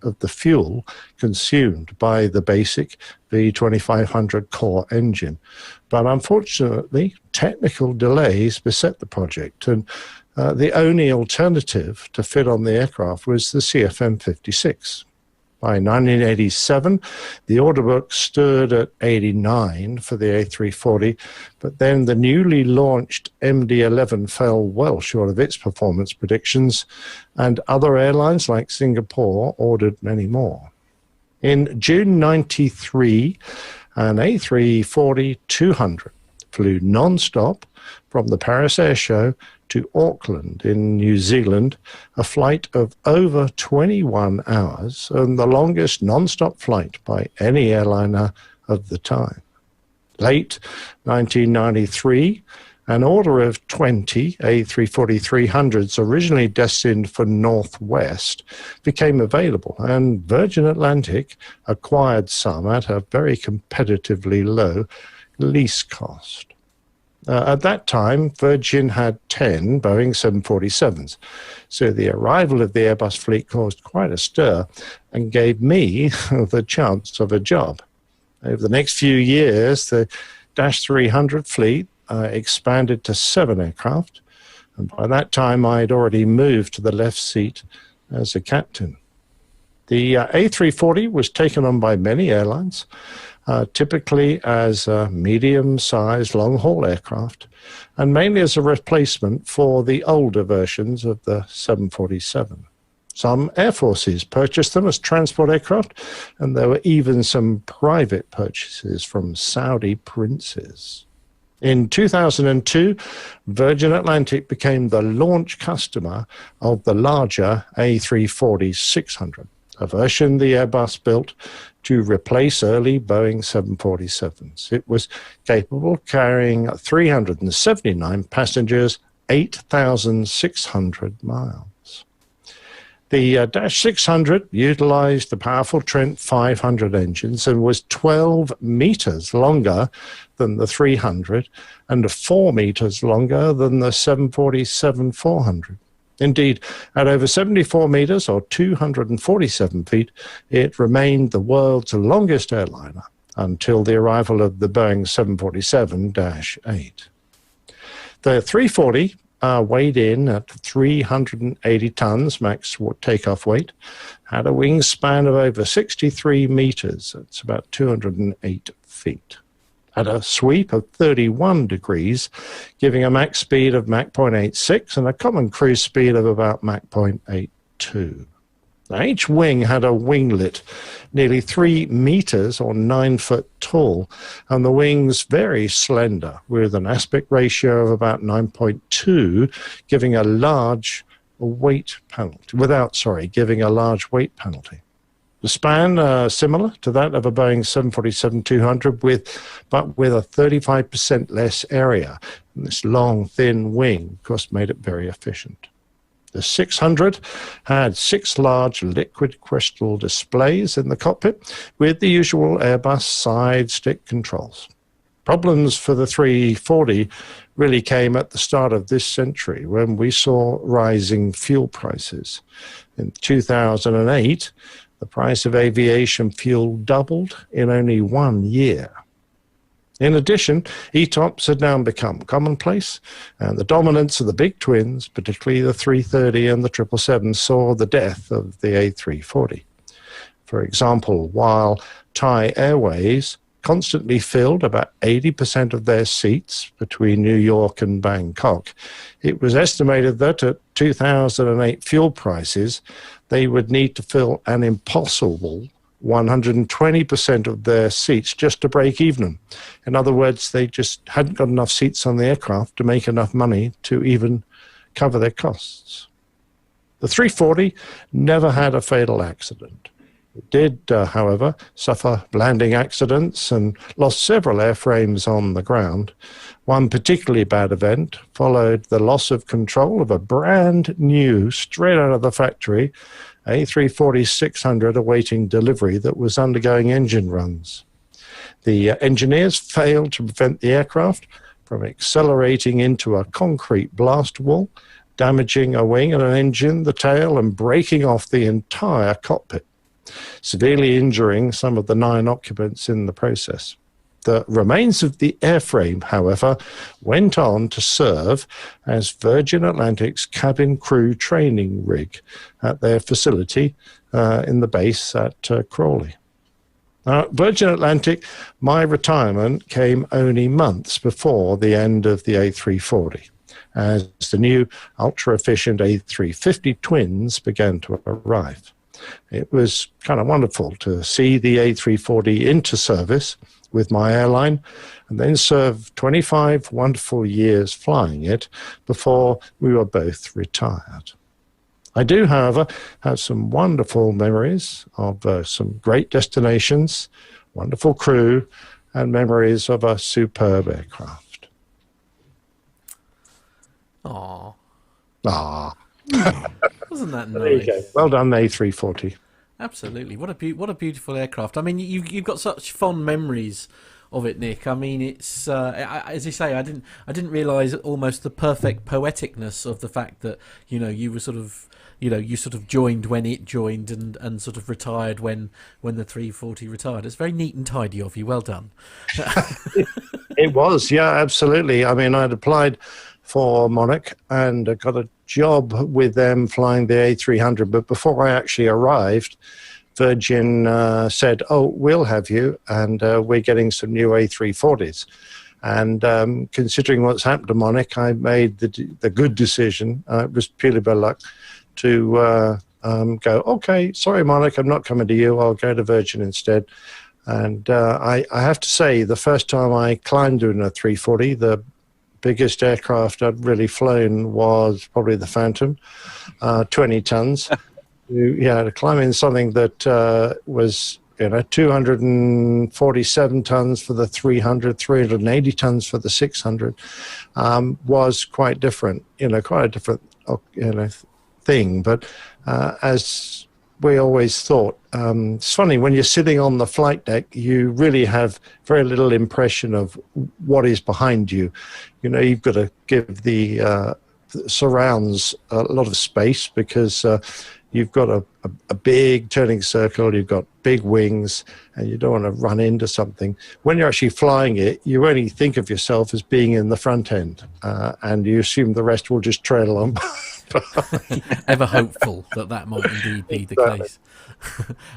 of the fuel consumed by the basic V2500 core engine. But unfortunately, technical delays beset the project, and the only alternative to fit on the aircraft was the CFM56. By 1987, the order book stood at 89 for the A340, but then the newly launched MD-11 fell well short of its performance predictions, and other airlines like Singapore ordered many more. In June 93, an A340-200 flew non-stop from the Paris Air Show to Auckland in New Zealand, a flight of over 21 hours and the longest non-stop flight by any airliner of the time. Late 1993, an order of 20 A340-300s originally destined for Northwest became available, and Virgin Atlantic acquired some at a very competitively low lease cost. At that time, Virgin had 10 Boeing 747s, so the arrival of the Airbus fleet caused quite a stir and gave me the chance of a job. Over the next few years, the Dash 300 fleet expanded to 7 aircraft, and by that time I'd already moved to the left seat as a captain. The A340 was taken on by many airlines, typically as a medium-sized long-haul aircraft, and mainly as a replacement for the older versions of the 747. Some air forces purchased them as transport aircraft, and there were even some private purchases from Saudi princes. In 2002, Virgin Atlantic became the launch customer of the larger A340-600, a version the Airbus built to replace early Boeing 747s. It was capable of carrying 379 passengers, 8,600 miles. The Dash 600 utilized the powerful Trent 500 engines and was 12 meters longer than the 300 and 4 meters longer than the 747-400. Indeed, at over 74 meters or 247 feet, it remained the world's longest airliner until the arrival of the Boeing 747-8. The 340 weighed in at 380 tons max takeoff weight, had a wingspan of over 63 meters, that's about 208 feet. Had a sweep of 31 degrees, giving a max speed of Mach 0.86 and a common cruise speed of about Mach 0.82. Now, each wing had a winglet nearly 3 meters or 9 foot tall, and the wings very slender, with an aspect ratio of about 9.2, giving a large weight penalty, giving a large weight penalty. The span similar to that of a Boeing 747-200, but with a 35% less area. And this long, thin wing, of course, made it very efficient. The 600 had 6 large liquid crystal displays in the cockpit with the usual Airbus side stick controls. Problems for the 340 really came at the start of this century when we saw rising fuel prices. In 2008, the price of aviation fuel doubled in only 1 year. In addition, ETOPS had now become commonplace, and the dominance of the big twins, particularly the 330 and the 777, saw the death of the A340. For example, while Thai Airways constantly filled about 80% of their seats between New York and Bangkok, it was estimated that at 2008 fuel prices, they would need to fill an impossible 120% of their seats just to break even. In other words, they just hadn't got enough seats on the aircraft to make enough money to even cover their costs. The 340 never had a fatal accident. It did, however, suffer landing accidents and lost several airframes on the ground. One particularly bad event followed the loss of control of a brand new, straight out of the factory, A340-600 awaiting delivery that was undergoing engine runs. The engineers failed to prevent the aircraft from accelerating into a concrete blast wall, damaging a wing and an engine, the tail, and breaking off the entire cockpit, severely injuring some of the 9 occupants in the process. The remains of the airframe, however, went on to serve as Virgin Atlantic's cabin crew training rig at their facility in the base at Crawley. Now, Virgin Atlantic, my retirement came only months before the end of the A340, as the new ultra-efficient A350 twins began to arrive. It was kind of wonderful to see the A340 into service with my airline and then serve 25 wonderful years flying it before we were both retired. I do, however, have some wonderful memories of some great destinations, wonderful crew, and memories of a superb aircraft. Aww. Ah. Wasn't that nice? There you go. Well done, A340. Absolutely. What a beautiful aircraft. I mean, you've got such fond memories of it, Nick. I mean, it's as you say, I didn't realise almost the perfect poeticness of the fact that you were sort of you sort of joined when it joined and sort of retired when the 340 retired. It's very neat and tidy of you. Well done. It was, yeah, absolutely. I mean, I'd applied for Monarch and I got a job with them flying the A300, but before I actually arrived, Virgin said, "Oh, we'll have you, and we're getting some new A340s." And considering what's happened to Monarch, I made the good decision. It was purely by luck to go, "Okay, sorry, Monarch, I'm not coming to you. I'll go to Virgin instead." And I have to say, the first time I climbed in a 340, the biggest aircraft I'd really flown was probably the Phantom, 20 tons. To climb in something that was 247 tons for the 300, 380 tons for the 600 was quite different, quite a different thing. But as we always thought, it's funny, when you're sitting on the flight deck, you really have very little impression of what is behind you. You've got to give the surrounds a lot of space because you've got a big turning circle, you've got big wings, and you don't want to run into something. When you're actually flying it, you only think of yourself as being in the front end, and you assume the rest will just trail along. Ever hopeful that might indeed be the case.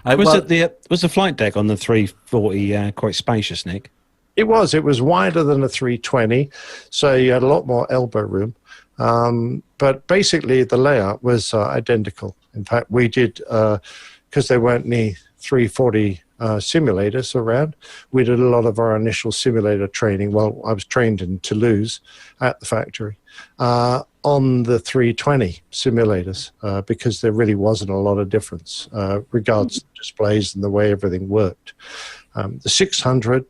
Was the flight deck on the 340 quite spacious, Nick? It was. It was wider than a 320, so you had a lot more elbow room. But basically, the layout was identical In fact, we did, because there weren't any 340 simulators around, we did a lot of our initial simulator training. Well, I was trained in Toulouse at the factory on the 320 simulators because there really wasn't a lot of difference regards to displays and the way everything worked. The 600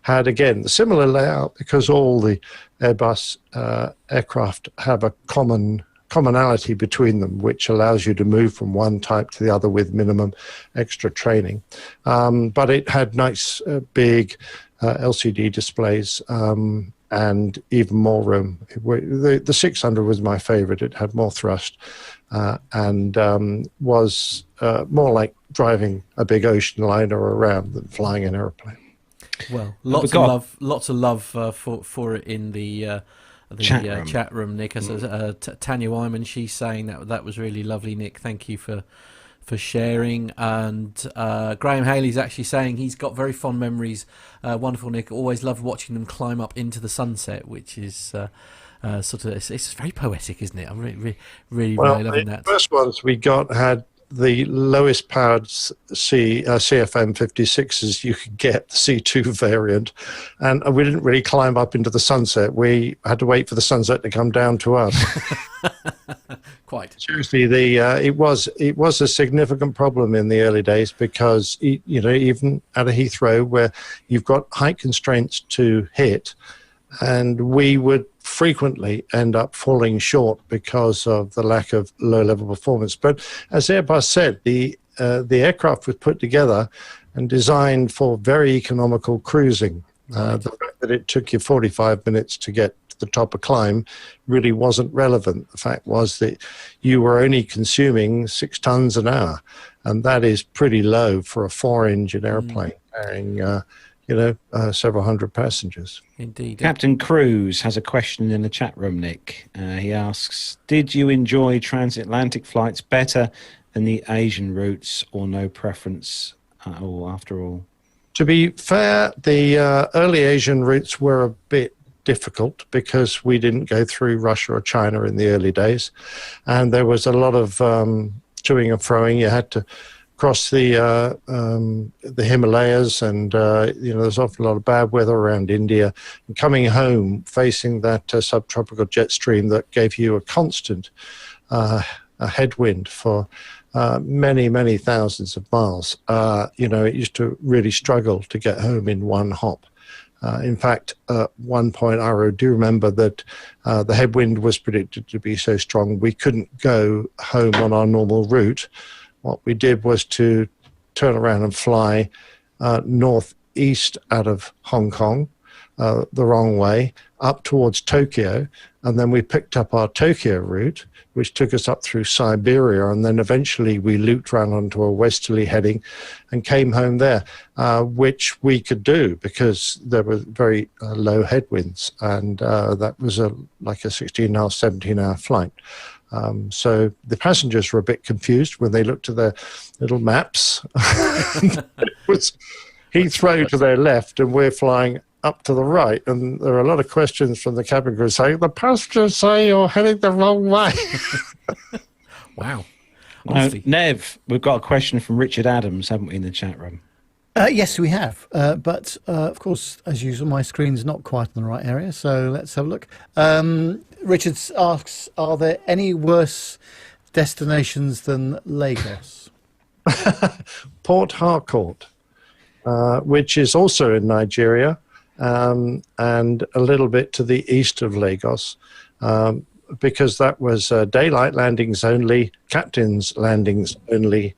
had, again, the similar layout because all the Airbus aircraft have a commonality between them, which allows you to move from one type to the other with minimum extra training. But it had nice big LCD displays and even more room. The 600 was my favorite. It had more thrust and was more like driving a big ocean liner around than flying an airplane. Well, lots of love for it in the chat room, Nick. Tanya Wyman, she's saying that was really lovely, Nick. Thank you for sharing. And Graham Haley's actually saying he's got very fond memories. Wonderful, Nick. Always loved watching them climb up into the sunset, which is sort of it's very poetic, isn't it? I'm really loving that. The first ones we got had the lowest powered CFM 56s you could get, the C2 variant, and we didn't really climb up into the sunset. We had to wait for the sunset to come down to us. Quite seriously, it was a significant problem in the early days because even at a Heathrow where you've got height constraints to hit, and we would frequently end up falling short because of the lack of low-level performance. But as Airbus said, the aircraft was put together and designed for very economical cruising. The fact that it took you 45 minutes to get to the top of climb really wasn't relevant. The fact was that you were only consuming 6 tons an hour, and that is pretty low for a 4-engine airplane carrying several hundred passengers. Indeed. Captain Cruz has a question in the chat room, Nick. He asks, did you enjoy transatlantic flights better than the Asian routes, or no preference at all after all? To be fair, the early Asian routes were a bit difficult because we didn't go through Russia or China in the early days. And there was a lot of toing and froing. You had to cross the Himalayas, and there's often a lot of bad weather around India. And coming home, facing that subtropical jet stream that gave you a constant a headwind for many thousands of miles. It used to really struggle to get home in one hop. In fact, at one point, I do remember that the headwind was predicted to be so strong we couldn't go home on our normal route. What we did was to turn around and fly northeast out of Hong Kong, the wrong way, up towards Tokyo, and then we picked up our Tokyo route, which took us up through Siberia, and then eventually we looped around onto a westerly heading and came home there, which we could do because there were very low headwinds, and that was like a 16-hour, 17-hour flight. So the passengers were a bit confused when they looked at their little maps. It was Heathrow to their left, and we're flying up to the right. And there are a lot of questions from the cabin crew saying, the passengers say you're heading the wrong way. Wow. Nev, we've got a question from Richard Adams, haven't we, in the chat room? Yes, we have. But, of course, as usual, my screen's not quite in the right area, so let's have a look. Richard asks, are there any worse destinations than Lagos? Port Harcourt, which is also in Nigeria, and a little bit to the east of Lagos, because that was daylight landings only, captain's landings only,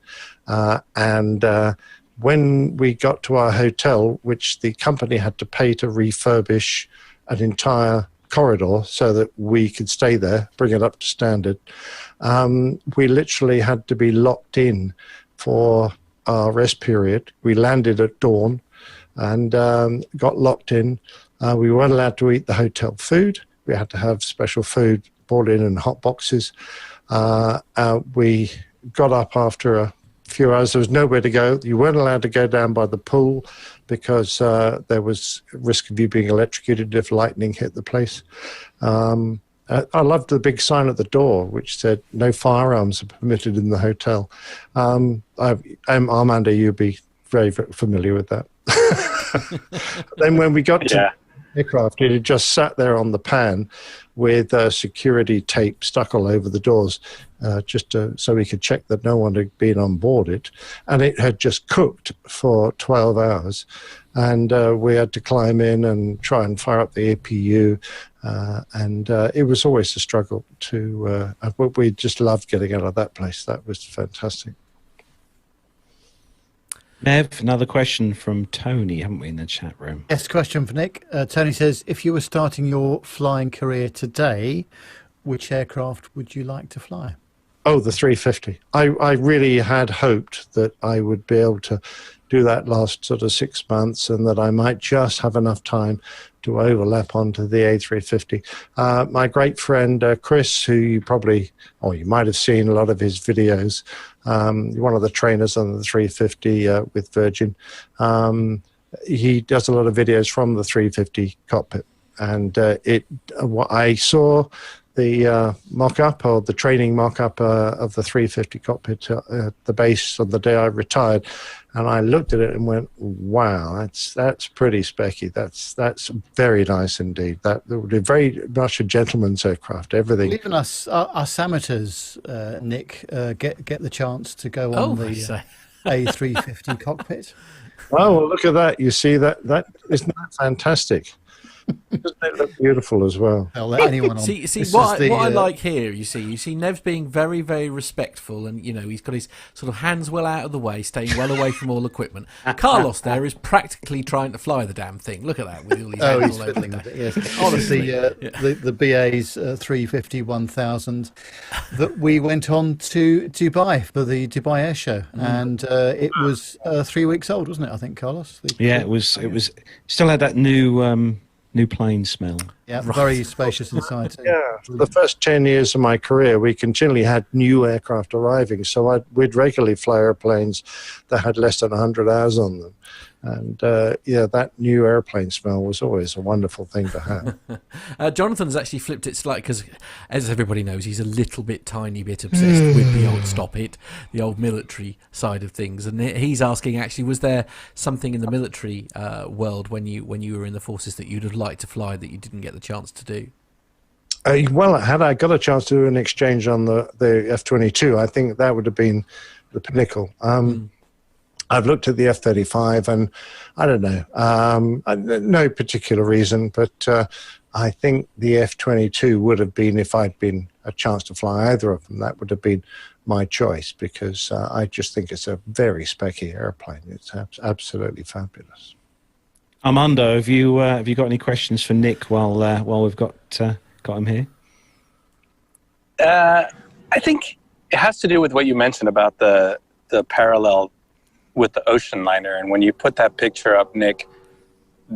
and when we got to our hotel, which the company had to pay to refurbish an entire corridor so that we could stay there, bring it up to standard, we literally had to be locked in for our rest period. We landed at dawn and got locked in. We weren't allowed to eat the hotel food. We had to have special food brought in hot boxes. We got up after a few hours. There was nowhere to go. You weren't allowed to go down by the pool because there was risk of you being electrocuted if lightning hit the place. I loved the big sign at the door which said no firearms are permitted in the hotel. Armando, you'll be very, very familiar with that. Then when we got to aircraft, it had just sat there on the pan with security tape stuck all over the doors, so we could check that no one had been on board it. And it had just cooked for 12 hours. And we had to climb in and try and fire up the APU. And it was always a struggle to, we just loved getting out of that place. That was fantastic. Nev, another question from Tony, haven't we, in the chat room? Yes, question for Nick. Tony says, if you were starting your flying career today, which aircraft would you like to fly? Oh, the 350. I really had hoped that I would be able to do that last sort of 6 months and that I might just have enough time to overlap onto the A350. My great friend Chris, who you might have seen a lot of his videos, one of the trainers on the 350 with Virgin, he does a lot of videos from the 350 cockpit. And I saw the mock-up or the training mock-up of the 350 cockpit at the base on the day I retired, and I looked at it and went, "Wow, that's pretty specky. That's very nice indeed. That would be very much a gentleman's aircraft. Everything." Even us amateurs, Nick, get the chance to go on the A350 cockpit. Oh, well, look at that! You see that isn't that fantastic? Doesn't it look beautiful as well? I'll let anyone on. See what I like here. You see Nev's being very, very respectful, and he's got his sort of hands well out of the way, staying well away from all equipment. Carlos there is practically trying to fly the damn thing. Look at that with all his hands he's all over fiddling it. with it. Yes, honestly, the BA's 350 1000 that we went on to Dubai for the Dubai Air Show, and it was 3 weeks old, wasn't it? I think, Carlos. It was. Still had that new plane smell. Yeah, very spacious inside too. Yeah, for the first 10 years of my career, we continually had new aircraft arriving. So we'd regularly fly airplanes that had less than 100 hours on them. And that new airplane smell was always a wonderful thing to have. Jonathan's actually flipped it slightly because, as everybody knows, he's a tiny bit obsessed with the old military side of things. And he's asking, actually, was there something in the military world when you were in the forces that you'd have liked to fly that you didn't get the chance to do? Well, had I got a chance to do an exchange on the F-22, I think that would have been the pinnacle. I've looked at the F-35, and I don't know, no particular reason, but I think the F-22 would have been, if I'd been a chance to fly either of them, that would have been my choice, because I just think it's a very specky airplane. It's absolutely fabulous. Armando, have you got any questions for Nick while we've got him here? I think it has to do with what you mentioned about the parallel with the ocean liner, and when you put that picture up, Nick,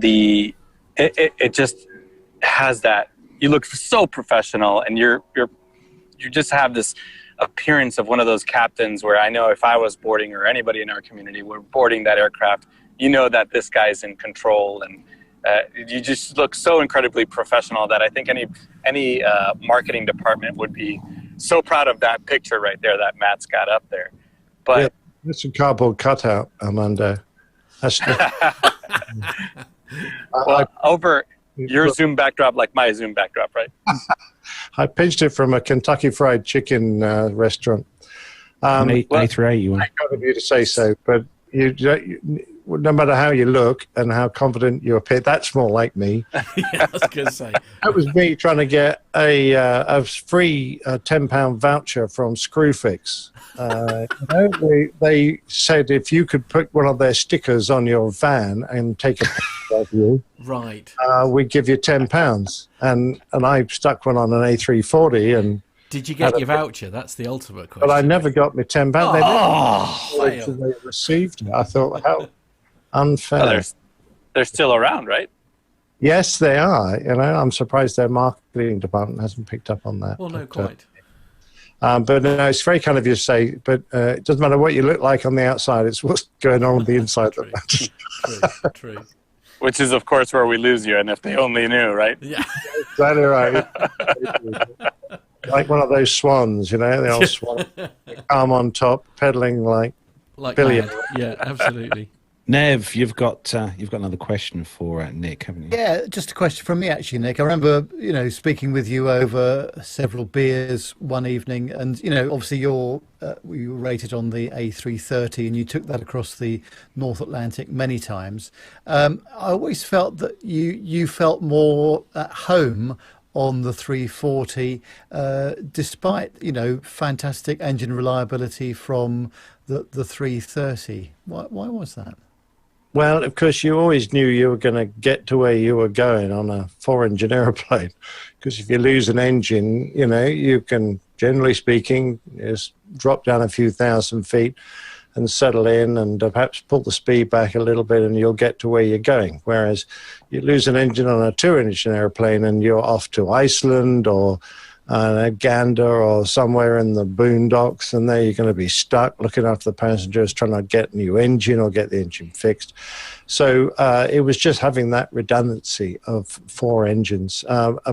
it just has that. You look so professional, and you just have this appearance of one of those captains where I know if I was boarding, or anybody in our community were boarding that aircraft, that this guy's in control, and you just look so incredibly professional that I think any marketing department would be so proud of that picture right there that Matt's got up there. But yeah. It's a cardboard cutout, Armando. Over your Zoom backdrop, like my Zoom backdrop, right? I pinched it from a Kentucky Fried Chicken restaurant. A380 you want? I got of you to say so, but no matter how you look and how confident you appear, that's more like me. I was going to say. That was me trying to get a free £10 voucher from Screwfix. They said if you could put one of their stickers on your van and take a picture of you, right, we'd give you £10. And I stuck one on an A340 and. Did you get your voucher? That's the ultimate question. But I never got my £10. They received it. I thought, how unfair. Well, they're still around, right? Yes, they are. I'm surprised their marketing department hasn't picked up on that. Well, no, quite. But no, it's very kind of you to say, but it doesn't matter what you look like on the outside, it's what's going on the inside that matters. True. Which is, of course, where we lose you, and if they only knew, right? Yeah. Exactly right. Like one of those swans, the old swan, arm on top, pedaling like billion. Mad. Yeah, absolutely. Nev, you've got another question for Nick, haven't you? Yeah, just a question from me, actually, Nick. I remember, speaking with you over several beers one evening, and obviously you were rated on the A330, and you took that across the North Atlantic many times. I always felt that you felt more at home on the 340, despite fantastic engine reliability from the 330. Why was that? Well, of course, you always knew you were going to get to where you were going on a four-engine aeroplane, because if you lose an engine, you can, generally speaking, just drop down a few thousand feet and settle in and perhaps pull the speed back a little bit and you'll get to where you're going. Whereas you lose an engine on a two-engine aeroplane and you're off to Iceland or Gander or somewhere in the boondocks, and there you're going to be stuck looking after the passengers, trying to get a new engine or get the engine fixed. So it was just having that redundancy of four engines,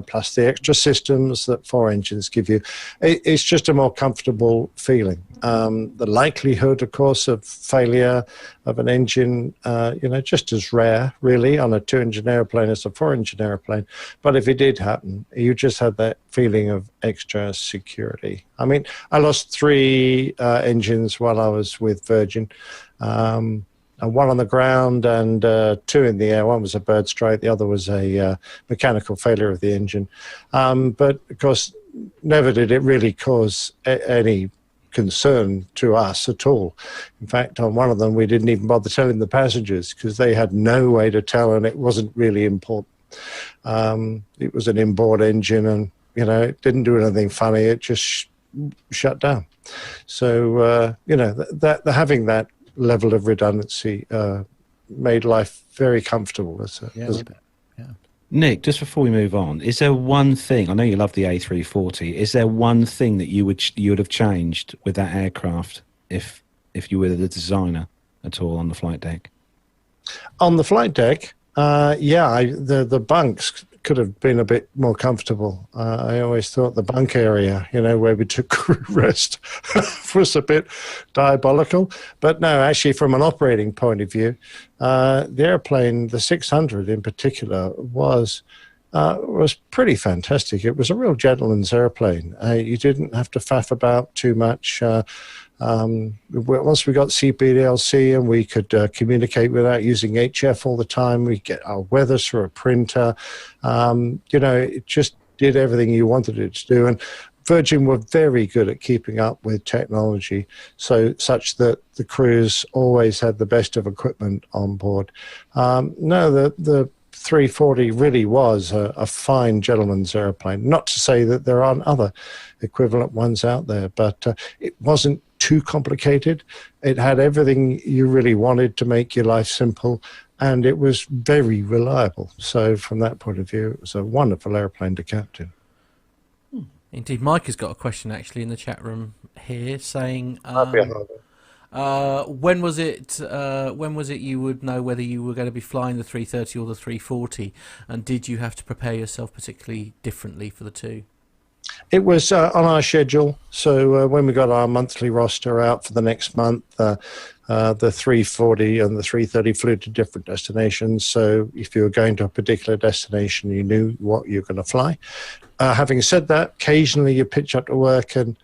plus the extra systems that four engines give you. It's just a more comfortable feeling. The likelihood, of course, of failure of an engine, just as rare, really, on a two-engine airplane as a four-engine airplane. But if it did happen, you just had that feeling of extra security. I mean, I lost three engines while I was with Virgin. One on the ground and two in the air. One was a bird strike, the other was a mechanical failure of the engine. But, of course, never did it really cause any concern to us at all. In fact, on one of them, we didn't even bother telling the passengers because they had no way to tell, and it wasn't really important. It was an inboard engine, and, it didn't do anything funny. It just shut down. So, having that level of redundancy made life very comfortable. Nick, just before we move on, is there one thing, I know you love the A340, is there one thing that you would have changed with that aircraft if you were the designer at all on the flight deck? On the flight deck, the bunks could have been a bit more comfortable. I always thought the bunk area, where we took crew rest was a bit diabolical. But no, actually, from an operating point of view, the airplane, the 600 in particular, was pretty fantastic. It was a real gentleman's airplane. You didn't have to faff about too much. Once we got CPDLC and we could communicate without using HF all the time, we get our weather through a printer. It just did everything you wanted it to do. And Virgin were very good at keeping up with technology, such that the crews always had the best of equipment on board. The 340 really was a fine gentleman's airplane. Not to say that there aren't other equivalent ones out there, but it wasn't too complicated. It had everything you really wanted to make your life simple, and it was very reliable. So from that point of view, it was a wonderful airplane to captain. Indeed. Mike has got a question actually in the chat room here saying, when was it you would know whether you were going to be flying the 330 or the 340, and did you have to prepare yourself particularly differently for the two? It was on our schedule. So when we got our monthly roster out for the next month, the 340 and the 330 flew to different destinations. So if you were going to a particular destination, you knew what you were going to fly. Having said that, occasionally you pitch up to work and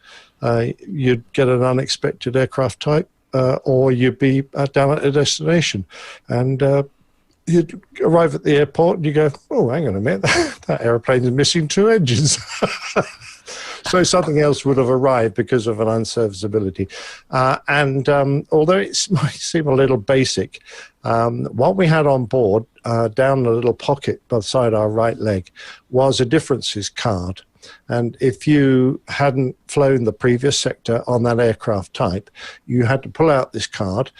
you'd get an unexpected aircraft type, or you'd be down at a destination. And you'd arrive at the airport and you go, oh, hang on a minute, that airplane's missing two engines. So something else would have arrived because of an unserviceability. Although it might seem a little basic, what we had on board down the little pocket beside our right leg was a differences card. And if you hadn't flown the previous sector on that aircraft type, you had to pull out this card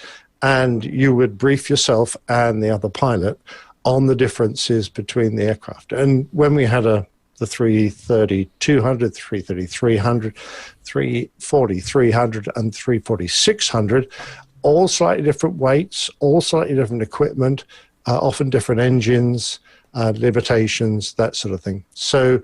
and you would brief yourself and the other pilot on the differences between the aircraft. And when we had the 330-200, 330-300, 340-300, and 340-600, all slightly different weights, all slightly different equipment, often different engines, limitations, that sort of thing. So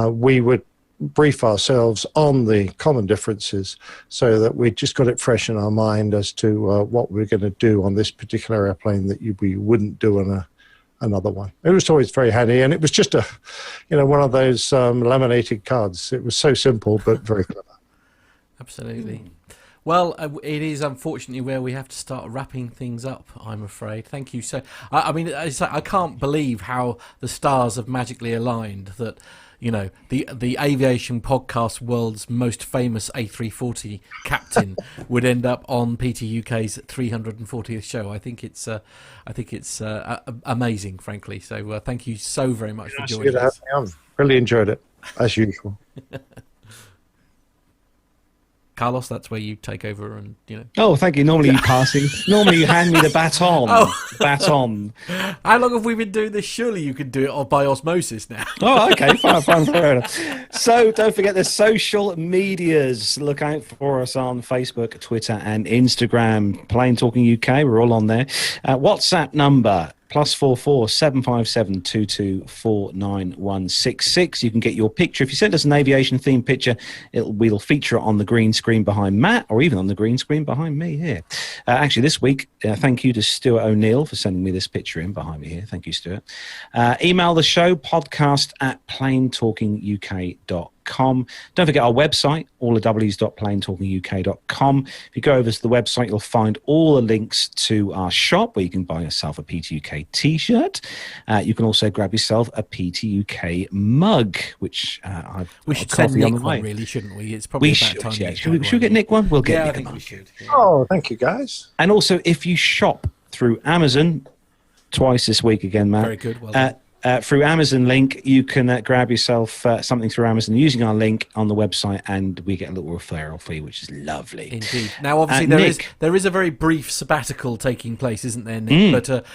we would brief ourselves on the common differences so that we just got it fresh in our mind as to what we're going to do on this particular airplane that we wouldn't do on another one. It was always very handy, and it was just one of those laminated cards. It was so simple but very clever. Absolutely. Well, it is unfortunately where we have to start wrapping things up, I'm afraid. Thank you. So, I mean, I can't believe how the stars have magically aligned that, the Aviation Podcast world's most famous A340 captain would end up on PTUK's 340th show. I think it's amazing, frankly. So thank you so very much for joining us. Really enjoyed it, as usual. Carlos, that's where you take over and, Oh, thank you. Normally you passing. Normally you hand me the baton. Baton. How long have we been doing this? Surely you can do it by osmosis now. Oh, okay. Fine, fair enough. So don't forget the social medias. Look out for us on Facebook, Twitter and Instagram. Plain Talking UK. We're all on there. WhatsApp number +44 757 2249166. You can get your picture. If you send us an aviation themed picture, we'll feature it on the green screen behind Matt, or even on the green screen behind me here. Actually, this week, thank you to Stuart O'Neill for sending me this picture in behind me here. Thank you, Stuart. Email the show, podcast@plaintalkinguk.com. Don't forget our website, all the w's.plaintalkinguk.com. If you go over to the website, you'll find all the links to our shop where you can buy yourself a PTUK t-shirt. You can also grab yourself a PTUK mug, which we should send Nick one, really, shouldn't we? It's probably about time. Yeah. Should we get Nick one? We'll get Nick I think one. we should. Yeah. Oh, thank you, guys. And also, if you shop through Amazon, twice this week again, Matt. Very good. Well done. Through Amazon link, you can grab yourself something through Amazon using our link on the website, and we get a little referral fee, which is lovely. Indeed. Now, obviously, there is a very brief sabbatical taking place, isn't there, Nick? But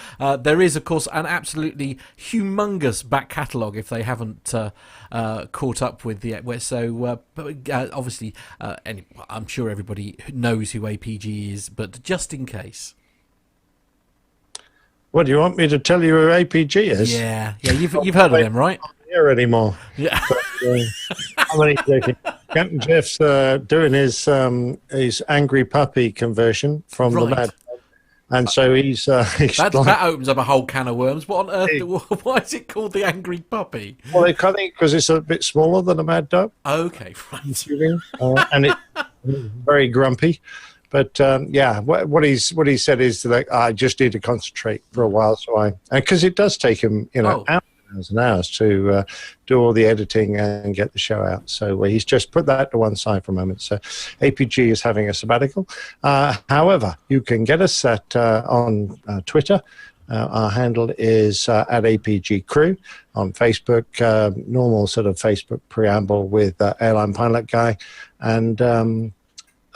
there is, of course, an absolutely humongous back catalogue if they haven't caught up with the. So, obviously, I'm sure everybody knows who APG is, but just in case. What, do you want me to tell you who APG is? Yeah, you've heard of them, right? I'm not here anymore. Yeah. But, I'm only joking. Captain Jeff's doing his angry puppy conversion from the Mad, and so he's that opens up a whole can of worms. What on earth? Why is it called the angry puppy? Well, I think because it's a bit smaller than a Mad Dog. Okay, right. And it's very grumpy. But what he said is that I just need to concentrate for a while. So because it does take him, hours and hours to do all the editing and get the show out. So he's just put that to one side for a moment. So APG is having a sabbatical. However, you can get us on Twitter. Our handle is at APG Crew. On Facebook, normal sort of Facebook preamble with Airline Pilot Guy, and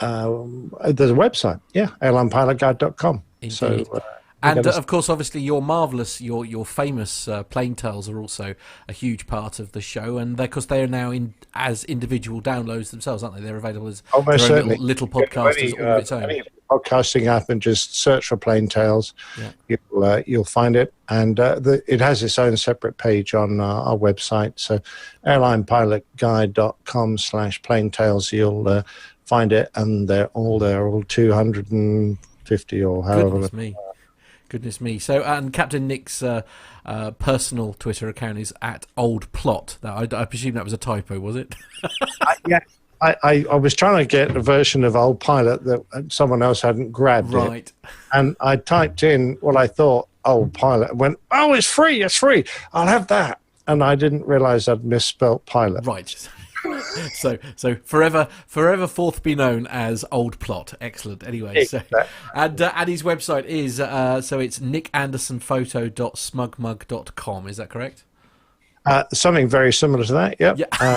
there's a website, airlinepilotguide.com. Indeed. So, and of course, obviously, your marvellous, your famous plane tales are also a huge part of the show, and because they are now as individual downloads themselves, aren't they? They're available as their own little podcast all of its own. Podcasting app and just search for Plane Tales. Yeah. You'll find it, and it has its own separate page on our website. So, airlinepilotguide.com/Plane Tales. You'll find it, and they're all 250 or however. Goodness me. So, and Captain Nick's personal Twitter account is at Old Plot. I presume that was a typo, was it? I was trying to get a version of Old Pilot that someone else hadn't grabbed it. And I typed in what I thought Old Pilot and went, oh, it's free, I'll have that. And I didn't realise I'd misspelt pilot. Right. So forever forth be known as Old Plot. Excellent. Anyway, exactly. And his website is so it's nickandersonphoto.smugmug.com. Is that correct? Something very similar to that. Yep. Yeah.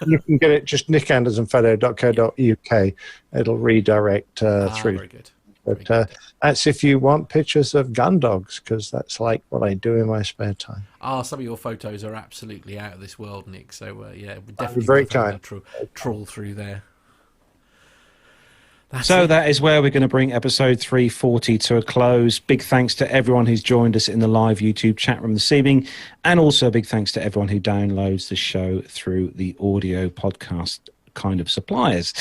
You can get it just nickandersonphoto.co.uk. It'll redirect through. Very good. But that's if you want pictures of gun dogs, because that's like what I do in my spare time. Some of your photos are absolutely out of this world, Nick. So, we're definitely very kind. Trawl through there. That is where we're going to bring episode 340 to a close. Big thanks to everyone who's joined us in the live YouTube chat room this evening, and also a big thanks to everyone who downloads the show through the audio podcast kind of suppliers.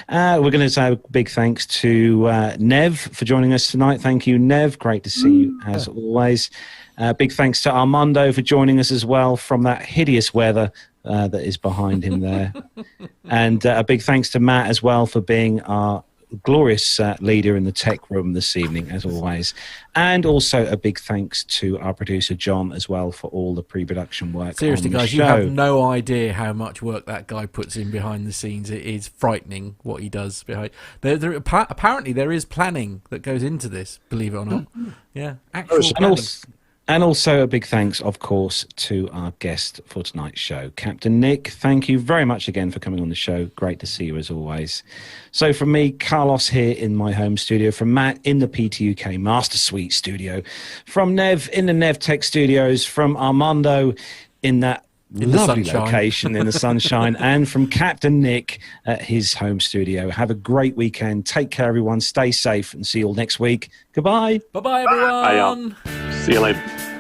We're going to say a big thanks to Nev for joining us tonight. Thank you, Nev. Great to see you as always. Big thanks to Armando for joining us as well from that hideous weather that is behind him there. And a big thanks to Matt as well for being our glorious leader in the tech room this evening, as always. And also a big thanks to our producer, John, as well, for all the pre-production work. Seriously, on the guys, show. you have no idea how much work that guy puts in behind the scenes. It is frightening what he does behind. Apparently, there is planning that goes into this, believe it or not. Yeah, actual planning. And also a big thanks, of course, to our guest for tonight's show, Captain Nick. Thank you very much again for coming on the show. Great to see you as always. So from me, Carlos here in my home studio, from Matt in the PTUK Master Suite studio, from Nev in the Nev Tech Studios, from Armando in that lovely location in the sunshine, and from Captain Nick at his home studio. Have a great weekend. Take care, everyone. Stay safe, and see you all next week. Goodbye. Bye-bye, everyone. See you later.